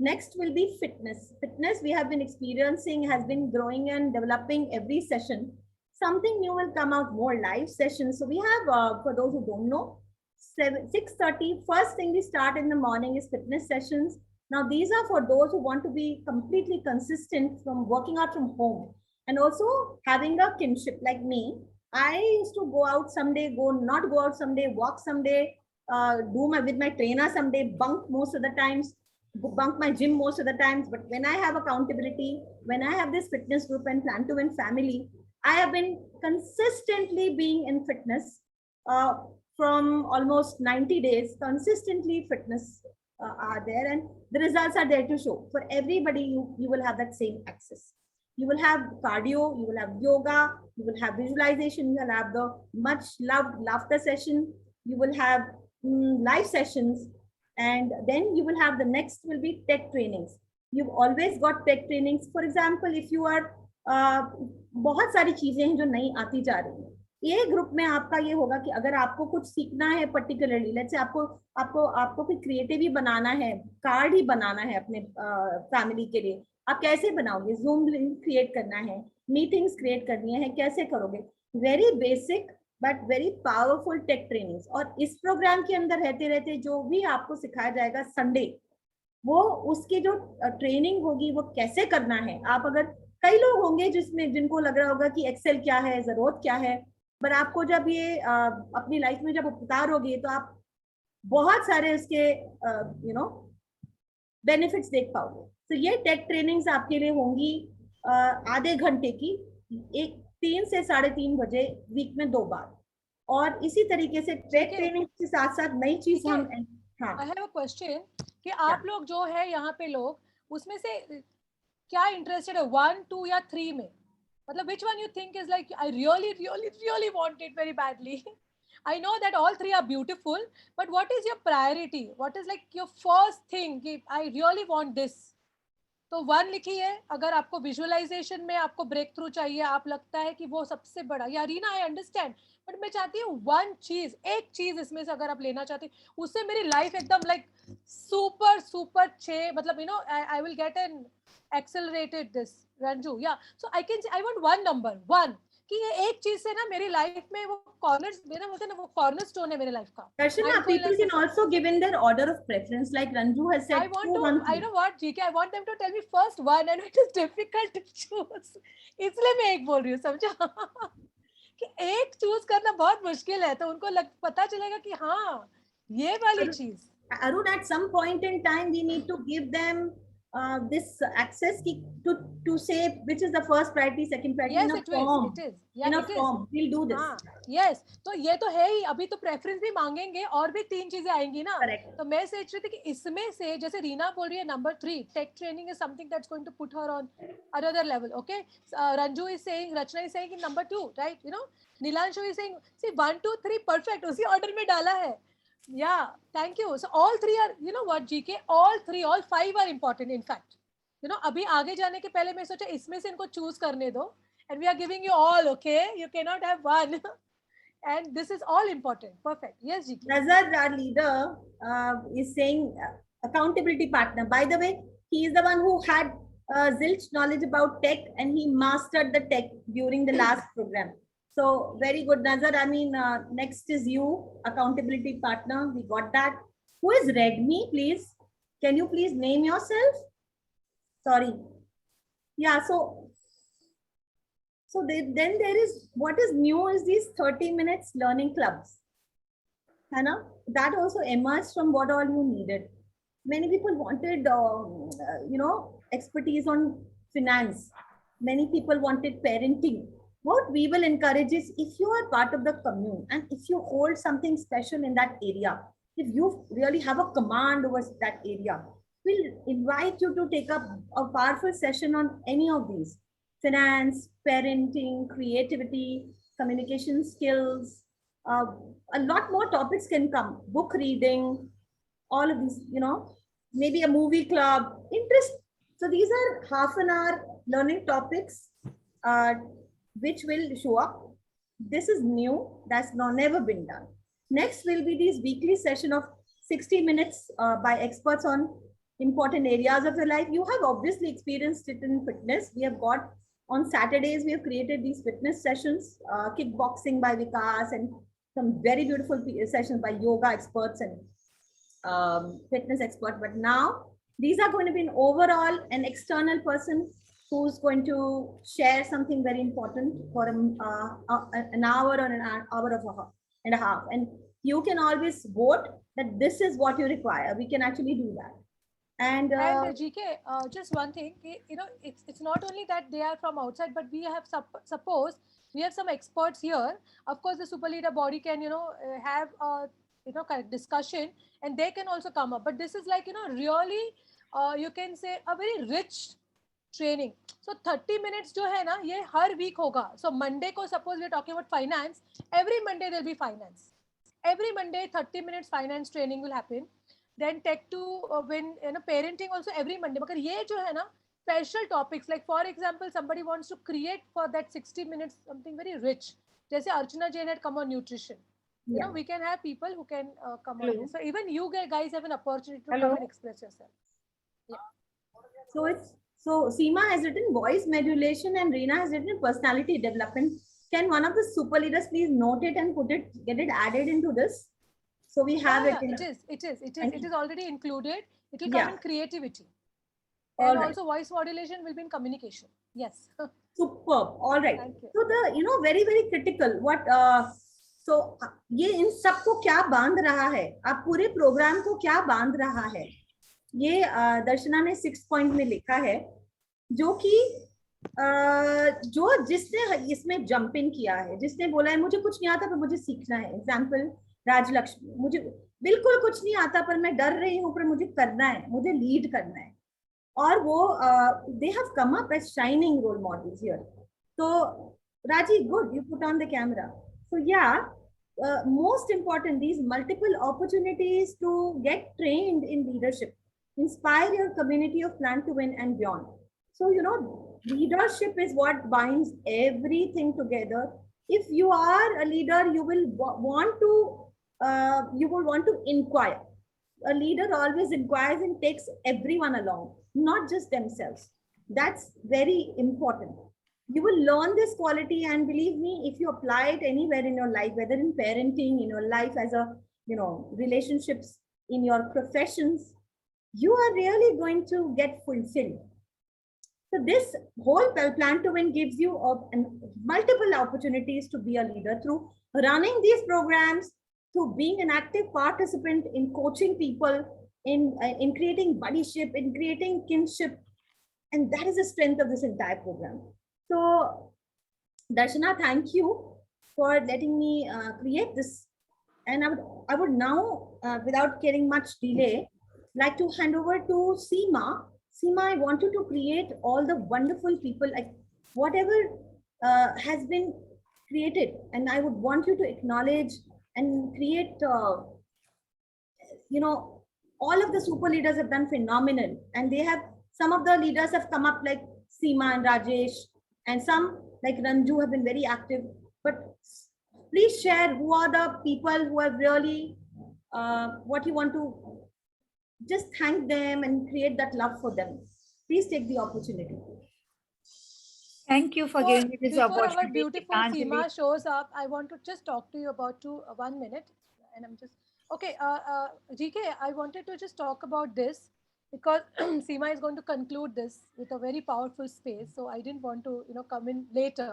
Next will be fitness. Fitness we have been experiencing has been growing and developing every session. Something new will come out, more live sessions. So we have, for those who don't know, 6:30. First thing we start in the morning is fitness sessions. Now these are for those who want to be completely consistent from working out from home and also having a kinship like me. I used to go out someday, not go out someday, walk someday, with my trainer someday, bunk most of the times, bunk my gym most of the times. But when I have accountability, when I have this fitness group and Plan to Win family, I have been consistently being in fitness from almost 90 days, consistently fitness are there and the results are there to show. For everybody, you will have that same access. You will have cardio, you will have yoga, you will have visualization, you will have the much loved laughter session, you will have live sessions, and then you will have the next will be tech trainings. You've always got tech trainings. For example, if you are बहुत सारी चीजें हैं जो नई आती जा रही हैं. ये ग्रुप में आपका ये होगा कि अगर आपको कुछ सीखना है पर्टिकुलरली, लेट्स से आपको कोई क्रिएटिव ही बनाना है, कार्ड ही बनाना है अपने फैमिली के लिए, आप कैसे बनाओगे? जूम लिंक क्रिएट करना है, मीटिंग्स क्रिएट करनी है, कैसे करोगे? Very basic but very powerful tech trainings. और इस प्रोग्राम के अंदर रहते रहते जो भी आपको सिखाया जाएगा संडे, वो उसकी जो ट्रेनिंग होगी वो कैसे करना है. आप अगर कई लोग होंगे जिनको लग रहा होगा कि एक्सेल क्या है, जरूरत क्या है, पर आपको जब ये अपनी लाइफ में जब उतारोगे तो आप बहुत सारे उसके बेनिफिट्स देख पाओगे. तो ये टेक ट्रेनिंग्स आपके लिए होंगी आधे घंटे की, 3 से 3:30 बजे वीक में 2 बार. और इसी तरीके से टेक ट्रेनिंग के साथ साथ नई चीज हम. हाँ, आई हैव अ क्वेश्चन कि आप लोग जो है यहाँ पे लोग, उसमें से क्या इंटरेस्टेड है 1, 2 या 3 में? मतलब which one you think is like I really want it very badly? I know that all 3 are beautiful, but what is your priority? What is like your first thing कि I really want this? तो 1 लिखी है. अगर आपको visualisation में आपको break through चाहिए, आप लगता है कि वो सबसे बड़ा, या रीना आई अंडरस्टैंड, बट मैं चाहती हूँ एक चीज इसमें से अगर आप लेना चाहते हैं, उससे मेरी लाइफ एकदम लाइक सुपर मतलब I will get an accelerated this. Ranju, yeah. So I want one number, 1, कि ये एक चीज से ना मेरी लाइफ में वो कॉर्नर्स मेरा बोलते हैं ना, वो कॉर्नरस्टोन है मेरे लाइफ का. Darshana, people can also give in their order of preference, like Ranju has said. I know what, GK, I want them to tell me first 1 and it is difficult to choose. इसलिए मैं एक बोल रही हूँ, समझा? कि एक choose करना बहुत मुश्किल है, तो उनको पता चलेगा कि हाँ ये वाली चीज. Arun, at some point in time we need to give them this access to say which is the first priority, second priority. Yes, in a it form. is. It is. Yeah, in a it form. is. We'll do this. Yes. तो ये तो है ही. अभी तो preference भी मांगेंगे और भी 3 चीजें आएंगी ना. Correct. तो मैं सोच रही थी कि इसमें से जैसे रीना बोल रही है number 3, tech training is something that's going to put her on another level. Okay. Ranju is saying, Rachna is saying in number 2, right? Nilanshu is saying, see 1, 2, 3 perfect. उसी ऑर्डर में डाला है. Yeah. Thank you. So all 3 are, you know what, GK, all 5 are important in fact. अभी आगे जाने के पहले मैं सोचा इसमें से इनको चूज करने दो, and we are giving you all, okay? You cannot have 1. And this is all important. Perfect. Yes, GK. Nazar, our leader, is saying accountability partner. By the way, he is the one who had zilch knowledge about tech and he mastered the tech during the last program. So very good, Nazar. I mean, next is you, accountability partner. We got that. Who is Redmi, please? Can you please name yourself? Sorry. Yeah, then there is, what is new is these 30 minutes learning clubs. Hannah, that also emerged from what all you needed. Many people wanted, expertise on finance. Many people wanted parenting. What we will encourage is, if you are part of the commune and if you hold something special in that area, if you really have a command over that area, we'll invite you to take up a powerful session on any of these: finance, parenting, creativity, communication skills. A lot more topics can come. Book reading, all of these, maybe a movie club, interest. So these are half an hour learning topics, which will show up. This is new. That's never been done. Next will be these weekly session of 60 minutes by experts on important areas of your life. You have obviously experienced it in fitness. We have got on Saturdays, we have created these fitness sessions, kickboxing by Vikas, and some very beautiful sessions by yoga experts and fitness experts. But now these are going to be an external person who's going to share something very important for an hour or an hour and a half. And you can always vote that this is what you require. We can actually do that. And GK, just one thing, it's not only that they are from outside, but we have suppose we have some experts here. Of course, the super leader body can, have a, kind of discussion, and they can also come up. But this is like, really, you can say a very rich training. So 30 minutes jo hai na, ye har week hoga. So Monday ko suppose we're talking about finance, every Monday there'll be finance. Every Monday 30 minutes finance training will happen. Then tech to when parenting also every Monday. But ye jo hai na, special topics, like for example, somebody wants to create for that 60 minutes something very rich. Jaise Archana Jain had come on nutrition. You know, we can have people who can come on this. So even you guys have an opportunity to come and express yourself. Yeah. So Seema has written voice modulation and Reena has written personality development. Can one of the super leaders please note it and get it added into this? So we have it. It is already included. It will come in creativity. And also voice modulation will be in communication. Yes. Superb. All right. Thank you. So the very, very critical, what, so ये इन सबको क्या बांध रहा है? आप पूरे programme को क्या बांध रहा है? ये दर्शना ने 6 पॉइंट में लिखा है, जो कि जिसने इसमें जंप इन किया है, जिसने बोला है मुझे कुछ नहीं आता पर मुझे सीखना है. एग्जाम्पल राजलक्ष्मी, मुझे बिल्कुल कुछ नहीं आता पर मैं डर रही हूँ, पर मुझे करना है, मुझे लीड करना है. और वो they have come up as shining role models here. So Raji, good, you put on the camera. So yeah, most important, these multiple opportunities to get trained in leadership, inspire your community of Plan to Win and beyond. So, leadership is what binds everything together. If you are a leader, you will want to inquire. A leader always inquires and takes everyone along, not just themselves. That's very important. You will learn this quality, and believe me, if you apply it anywhere in your life, whether in parenting, in your life as a, relationships, in your professions, you are really going to get fulfilled. So this whole Plan to Win gives you multiple opportunities to be a leader through running these programs, through being an active participant in coaching people, in creating buddyship, in creating kinship. And that is the strength of this entire program. So Darshana, thank you for letting me create this. And I would now, without getting much delay, like to hand over to Seema. Seema, I want you to create all the wonderful people, like whatever has been created. And I would want you to acknowledge and create, all of the super leaders have done phenomenal. And some of the leaders have come up like Seema and Rajesh, and some like Ranju have been very active. But please share who are the people who have really, what you want to just thank them and create that love for them. Please take the opportunity. Thank you for giving me this Before our opportunity. beautiful Gitanjali. Seema shows up, I want to just talk to you about 1 minute. And I'm just, okay, GK, I wanted to just talk about this because Seema is going to conclude this with a very powerful space. So I didn't want to, come in later.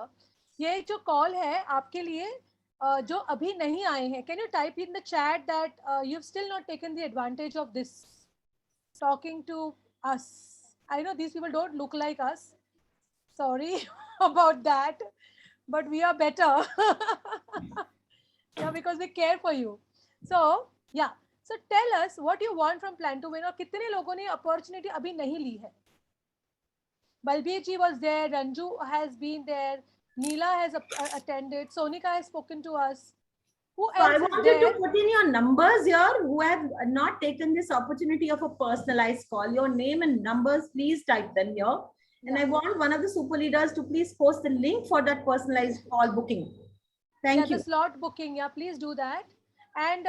ये जो call है आपके लिए जो अभी नहीं आए हैं, can you type in the chat that you've still not taken the advantage of this talking to us? I know these people don't look like us. Sorry about that, but we are better. Yeah, because we care for you. So yeah, so tell us what you want from Plan to Win और कितने लोगों ने opportunity अभी नहीं ली है. Balbir ji was there, Ranju has been there, Neela has attended, Sonika has spoken to us. Who So else I is want there? you to put in your numbers here who have not taken this opportunity of a personalized call. Your name and numbers, please type them here. And I want one of the super leaders to please post the link for that personalized call booking. Thank you. The slot booking, yeah, please do that. And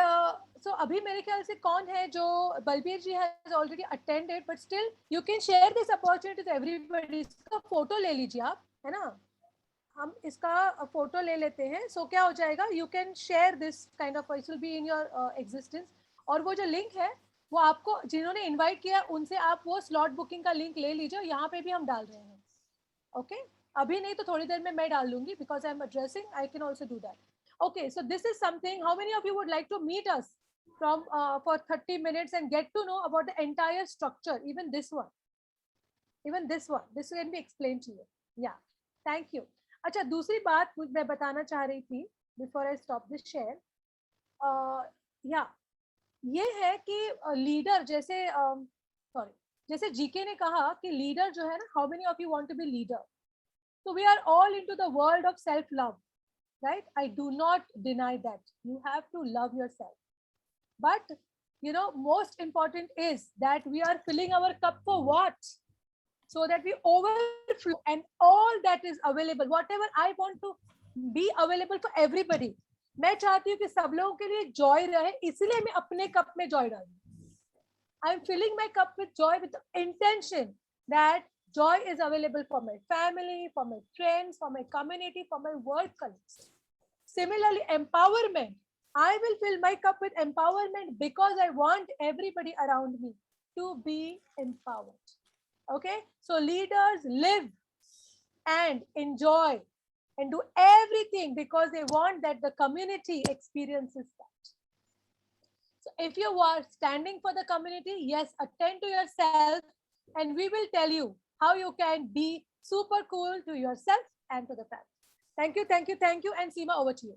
so अभी मेरे ख्याल से कौन है जो बलबीर जी has already attended, but still you can share this opportunity to everybody. इसका photo ले लीजिए आप, है ना? हम इसका फोटो ले लेते हैं. So क्या हो जाएगा? You can share this kind of, it will be in your existence. और वो जो लिंक है वो आपको जिन्होंने इनवाइट किया उनसे आप वो स्लॉट बुकिंग का लिंक ले लीजिए. यहाँ पे भी हम डाल रहे हैं. ओके, अभी नहीं तो थोड़ी देर में मैं डाल दूंगी because I am addressing. I can also do that. Okay, so this is something. How many of you would like to meet us from for 30 minutes and get to know about the entire structure, even this one? Even this one. This can be explained to you. Yeah, thank you. अच्छा, दूसरी बात मैं बताना चाह रही थी before I stop this share. Yeah, ये है कि लीडर जैसे sorry, जैसे जीके ने कहा कि लीडर जो है ना, how many of you want to be leader? So we are all into the world of self-love. Right? I do not deny that. You have to love yourself. But, most important is that we are filling our cup for what? So that we overflow and all that is available, whatever I want to be available for everybody. मैं चाहती हूँ कि सब लोगों के लिए joy रहे, इसलिए मैं अपने cup में joy डालूँ. I'm filling my cup with joy with the intention that joy is available for my family, for my friends, for my community, for my work colleagues. Similarly, empowerment. I will fill my cup with empowerment because I want everybody around me to be empowered. Okay? So leaders live and enjoy and do everything because they want that the community experiences that. So if you are standing for the community, yes, attend to yourself and we will tell you how you can be super cool to yourself and to the family. Thank you, thank you, thank you. And Seema, over to you.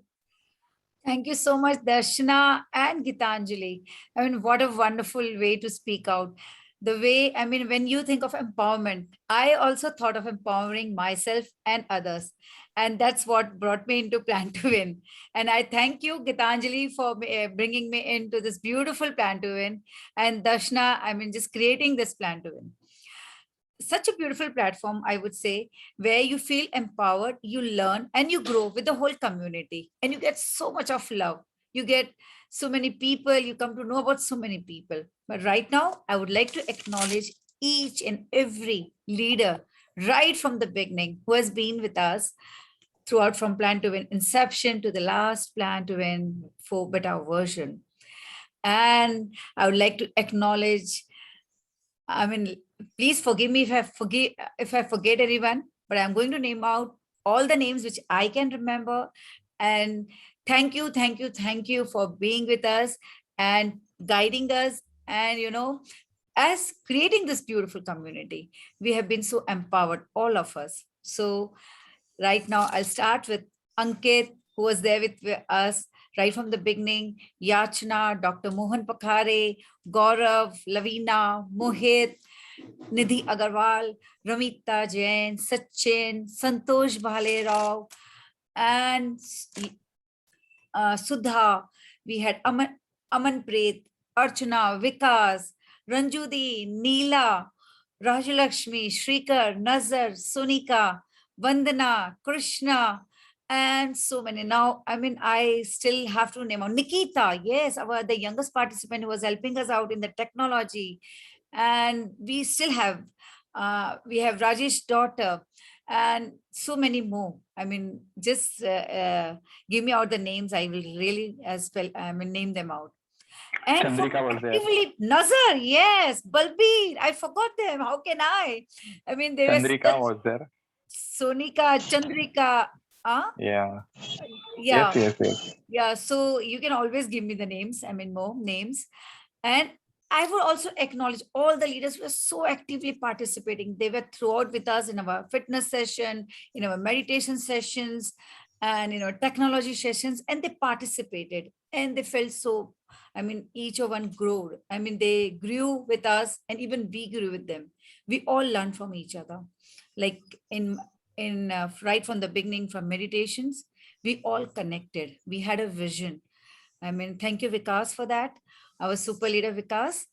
Thank you so much, Darshana and Gitanjali. I mean, what a wonderful way to speak out. The way, I mean, when you think of empowerment, I also thought of empowering myself and others. And that's what brought me into Plan to Win. And I thank you, Gitanjali, for bringing me into this beautiful Plan to Win. And Darshana, I mean, just creating this Plan to Win. Such a beautiful platform, I would say, where you feel empowered, you learn and you grow with the whole community and you get so much of love. You get so many people, you come to know about so many people. But right now, I would like to acknowledge each and every leader right from the beginning who has been with us throughout from Plan to Win inception to the last Plan to Win 4 beta version. And I would like to acknowledge, I mean, please forgive me if I forget anyone, but I'm going to name out all the names which I can remember. And thank you for being with us and guiding us. And, as creating this beautiful community, we have been so empowered, all of us. So right now, I'll start with Ankit, who was there with us right from the beginning, Yachna, Dr. Mohan Pakhare, Gaurav, Lavina, Mohit, Nidhi Agarwal, Ramita Jain, Sachin, Santosh Bhale and Sudha. We had Aman Preet, Archana, Vikas, Ranjudi, Neela, Rajalakshmi, Shrikar, Nazar, Sonika, Vandana, Krishna, and so many. Now, I mean, I still have to name out Nikita. Yes, the youngest participant who was helping us out in the technology. And we still have, we have Rajesh daughter and so many more. I mean, just give me out the names. I will really name them out. And for Chandrika was there. actively, Nazar, yes, Balbir, I forgot them. How can I? I mean, they Chandrika were was there. Sonika, Chandrika. Yeah. Yeah. Yes. Yeah, so you can always give me the names, I mean, more names. And I would also acknowledge all the leaders who were so actively participating. They were throughout with us in our fitness session, in our meditation sessions, and in our technology sessions, and they participated and they felt so, I mean, each of one grew. I mean, they grew with us and even we grew with them. We all learned from each other. Like in right from the beginning, from meditations, we all connected. We had a vision. I mean, thank you, Vikas, for that. Our super leader, Vikas.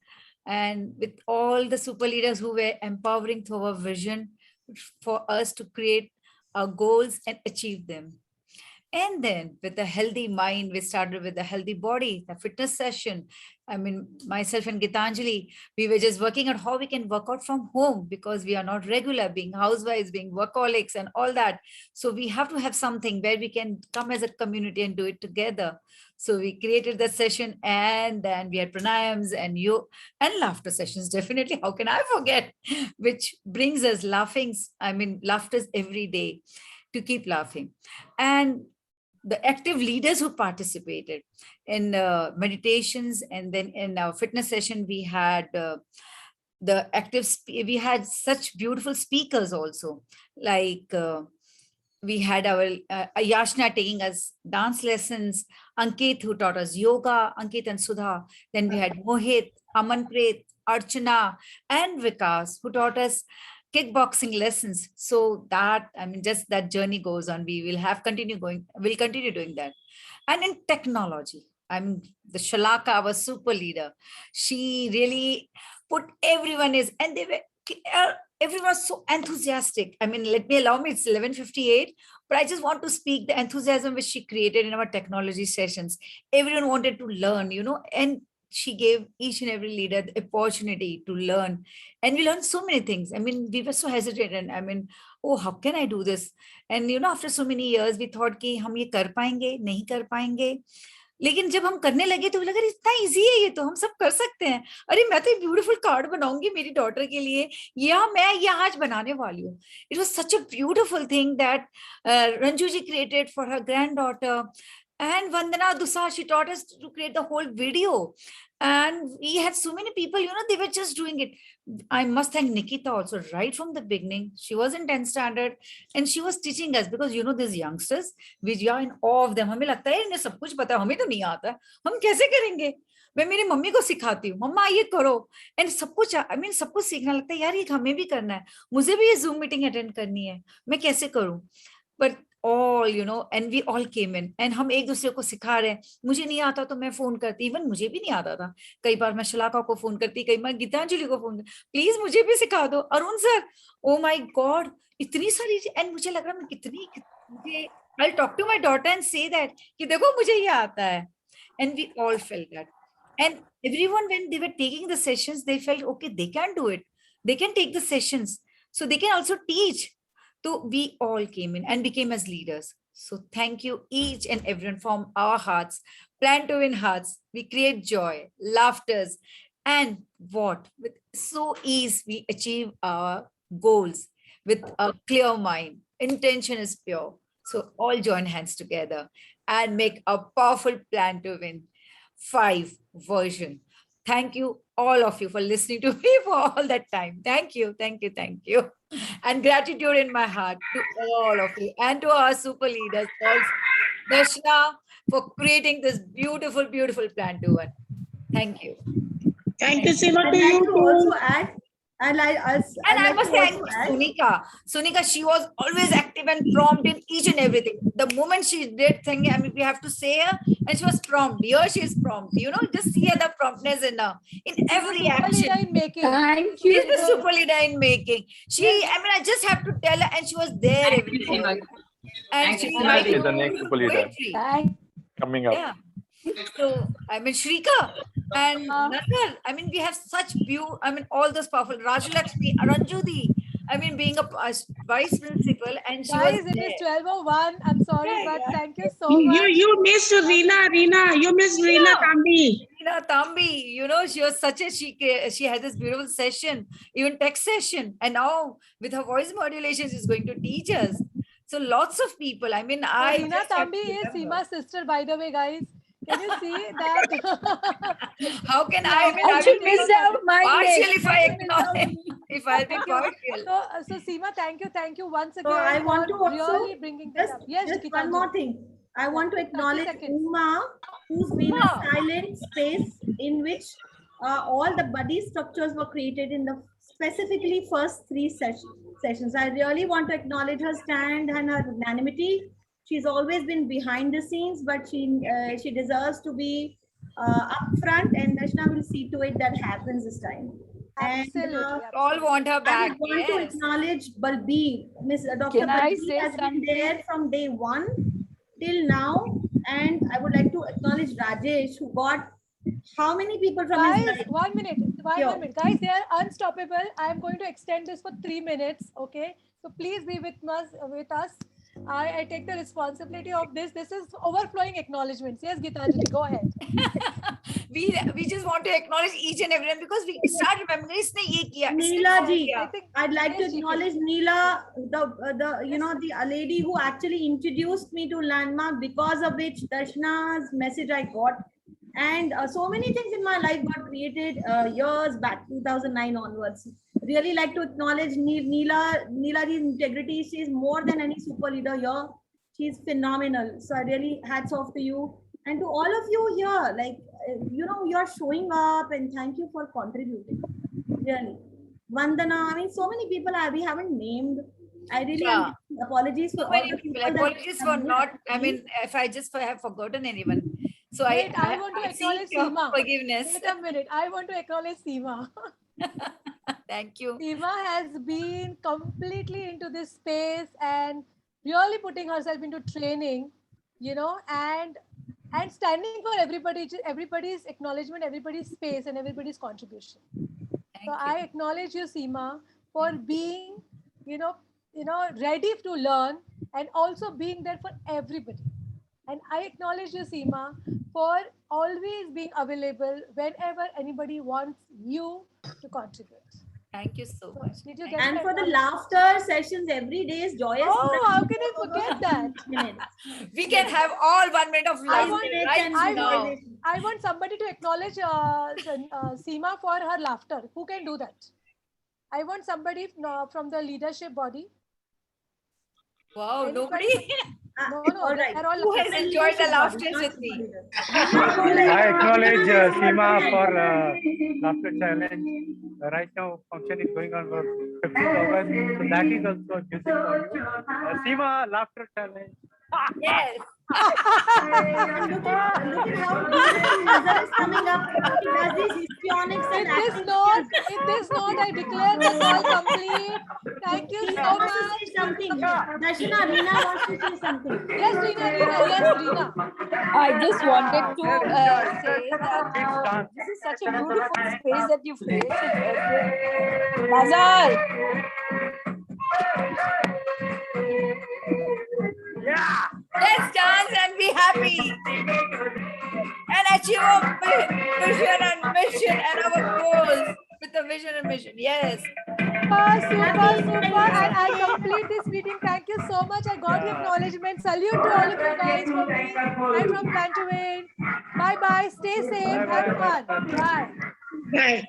And with all the super leaders who were empowering through our vision for us to create our goals and achieve them. And then with a healthy mind, we started with a healthy body, the fitness session. I mean, myself and Gitanjali, we were just working out how we can work out from home because we are not regular, being housewives, being workaholics and all that. So we have to have something where we can come as a community and do it together. So we created the session, and then we had pranayams and laughter sessions. Definitely, how can I forget? Which brings us laughter every day to keep laughing. And the active leaders who participated in meditations, and then in our fitness session, we had we had such beautiful speakers also, like we had our Ayashna taking us dance lessons, Ankit who taught us yoga, Ankit and Sudha. Then we had Mohit, Amanpreet, Archana, and Vikas who taught us kickboxing lessons. So that, I mean, just that journey goes on. We'll continue doing that. And in technology, I'm the Shalaka, our super leader. She really put everyone everyone was so enthusiastic. I mean, allow me, it's 11:58, but I just want to speak the enthusiasm which she created in our technology sessions. Everyone wanted to learn, and she gave each and every leader the opportunity to learn. And we learned so many things. I mean, we were so hesitant. I mean, oh, how can I do this? And, after so many years, we thought कि हम ये कर पाएंगे, नहीं कर पाएंगे. लेकिन जब हम करने लगे तो लगा इतना इजी है, ये तो हम सब कर सकते हैं. अरे मैं तो ब्यूटीफुल कार्ड बनाऊंगी मेरी डॉटर के लिए, या मैं ये आज बनाने वाली हूँ. It was such a beautiful thing that Ranju ji created for her granddaughter. And Vandana Dusa, she taught us to create the whole video. And we had so many people, they were just doing it. I must thank Nikita also, right from the beginning. She was in 10th standard and she was teaching us, because these youngsters, we are in awe of them. हमें लगता है इन्हें सब कुछ पता है, हमें तो नहीं आता, हम कैसे करेंगे? मैं मेरी मम्मी को सिखाती हूँ, मम्मा ये करो, एंड सब कुछ, सब कुछ सीखना लगता है, यार ये हमें भी करना है, मुझे भी ये Zoom मीटिंग अटेंड करनी है, मैं कैसे करूँ? But all, and we all came in, and हम एक दूसरे को सिखा रहे हैं. मुझे नहीं आता तो मैं फोन करती, इवन मुझे भी नहीं आता था. कई बार मैं शलाका को फोन करती, कई बार गीतांजलि को फोन करती, प्लीज मुझे भी सिखा दो. Arun sir, oh my God, इतनी सारी. एंड मुझे लग रहा मैं मुझे I'll talk to my daughter and say that कि देखो मुझे ये आता है. And we all felt that. And everyone, when they were taking the sessions, they felt, okay, they can do it. They can take the sessions. So they can also teach. So we all came in and became as leaders. So thank you each and everyone from our hearts, Plan to Win hearts. We create joy, laughters, and with so ease we achieve our goals with a clear mind. Intention is pure. So all join hands together and make a powerful Plan to Win 5 version. Thank you, all of you, for listening to me for all that time. Thank you, thank you, thank you. And gratitude in my heart to all of you and to our super leaders, Darshana, for creating this beautiful, beautiful Plan to Win. Thank you. Thank you, Seema, I'd to like you to too. also add, I must thank Sunika. Sunika, she was always active and prompt in each and everything. The moment she did thing, we have to say her, and she was prompt. Here she is prompt. Just see her, the promptness in her, in every action. In making. Thank She's you. the super leader in making. I just have to tell her, and she was there every day. And she She's the next super leader coming up. Yeah. So, Shrika and Nazar, we have such all those powerful, Rajalakshmi, Ranjudi, I mean, being a vice principal, and she Guys, was it there. is 12:01. I'm sorry, Yeah, but yeah. thank you so much. You missed Reena. You missed Reena Tambi. Reena Tambi, you know, she was such a she had this beautiful session, even text session, and now with her voice modulation, she's going to teach us. So lots of people. I mean, I Reena just have to Tambi is remember. Seema's sister, by the way, guys. Can you see that? How can I? I mean, I And she will missed be out my partial name. if I acknowledge, if I'll be Thank you. partial. So Seema, thank you once again So I want for to also really bringing this up. Yes, just Gitanjali. one more thing. I want to 30 acknowledge seconds. Uma, who's been a Uma. silent space in which all the body structures were created in the specifically first three sessions. I really want to acknowledge her stand and her magnanimity. She's always been behind the scenes, but she deserves to be up front, and Darshana will see to it that happens this time. Absolutely. And, All want her I back. would want to Yes. acknowledge Balbir. Miss Dr. Can I Balbir say has been something? there from day one till now. And I would like to acknowledge Rajesh, who got how many people from his Guys, life? 1 minute. Sure. 1 minute. Guys, they are unstoppable. I am going to extend this for 3 minutes. Okay. So please be with us. I take the responsibility of this. This is overflowing acknowledgements. Yes, Gitanjali, go ahead. We just want to acknowledge each and everyone because we start remembering इसने ये किया, इसने Neela वो ji, किया. I think I'd like to yes, Ji. acknowledge Neela, the lady who actually introduced me to Landmark, because of which Darshana's message I got. And so many things in my life got created years back, 2009 onwards. Really like to acknowledge Neela's integrity. She is more than any super leader here. She's phenomenal. So I really hats off to you. And to all of you here, like, you're showing up, and thank you for contributing. Really. Vandana, I mean, so many people we haven't named. I really Yeah. apologies for So all many the people. that Apologies for have not. I named. mean, if I just have forgotten anyone. So Wait, I want to I acknowledge seek your Seema. forgiveness. Wait a minute. I want to acknowledge Seema. Thank you. Seema has been completely into this space and really putting herself into training, and standing for everybody's acknowledgement, everybody's space, and everybody's contribution. Thank So you. I acknowledge you, Seema, for being, ready to learn and also being there for everybody. And I acknowledge you, Seema, for always being available whenever anybody wants you to contribute. Thank you so much. Did you Thank get And that? for the laughter sessions every day is joyous. Oh, how can I forget that? Minutes. We can have all 1 minute of laughter want- right I now. want- I want somebody to acknowledge Seema for her laughter. Who can do that? I want somebody from the leadership body. Wow, Anybody? nobody No, all right. they're all who has laughing. enjoyed the laughter with me. I acknowledge Seema for Laughter Challenge. Right now, function is going on for 15th August, so that is also a music for you. Seema, Laughter Challenge. Yes. Look at how beautiful Nazar is coming up. He does these histrionics and In this note, I declare the call complete. Thank you He so wants to much. say something. Darshana, Reena wants to say something. Yes, Reena. I just wanted to say that this is such a beautiful space that you've created. Nazar! Let's dance and be happy. And achieve our vision and mission and our goals with the vision and mission. Yes. Super. And I complete this meeting. Thank you so much. I got your acknowledgement. Salute to all of you guys from me and from Plan to Win. Bye. Stay safe. Have fun. Bye. Bye.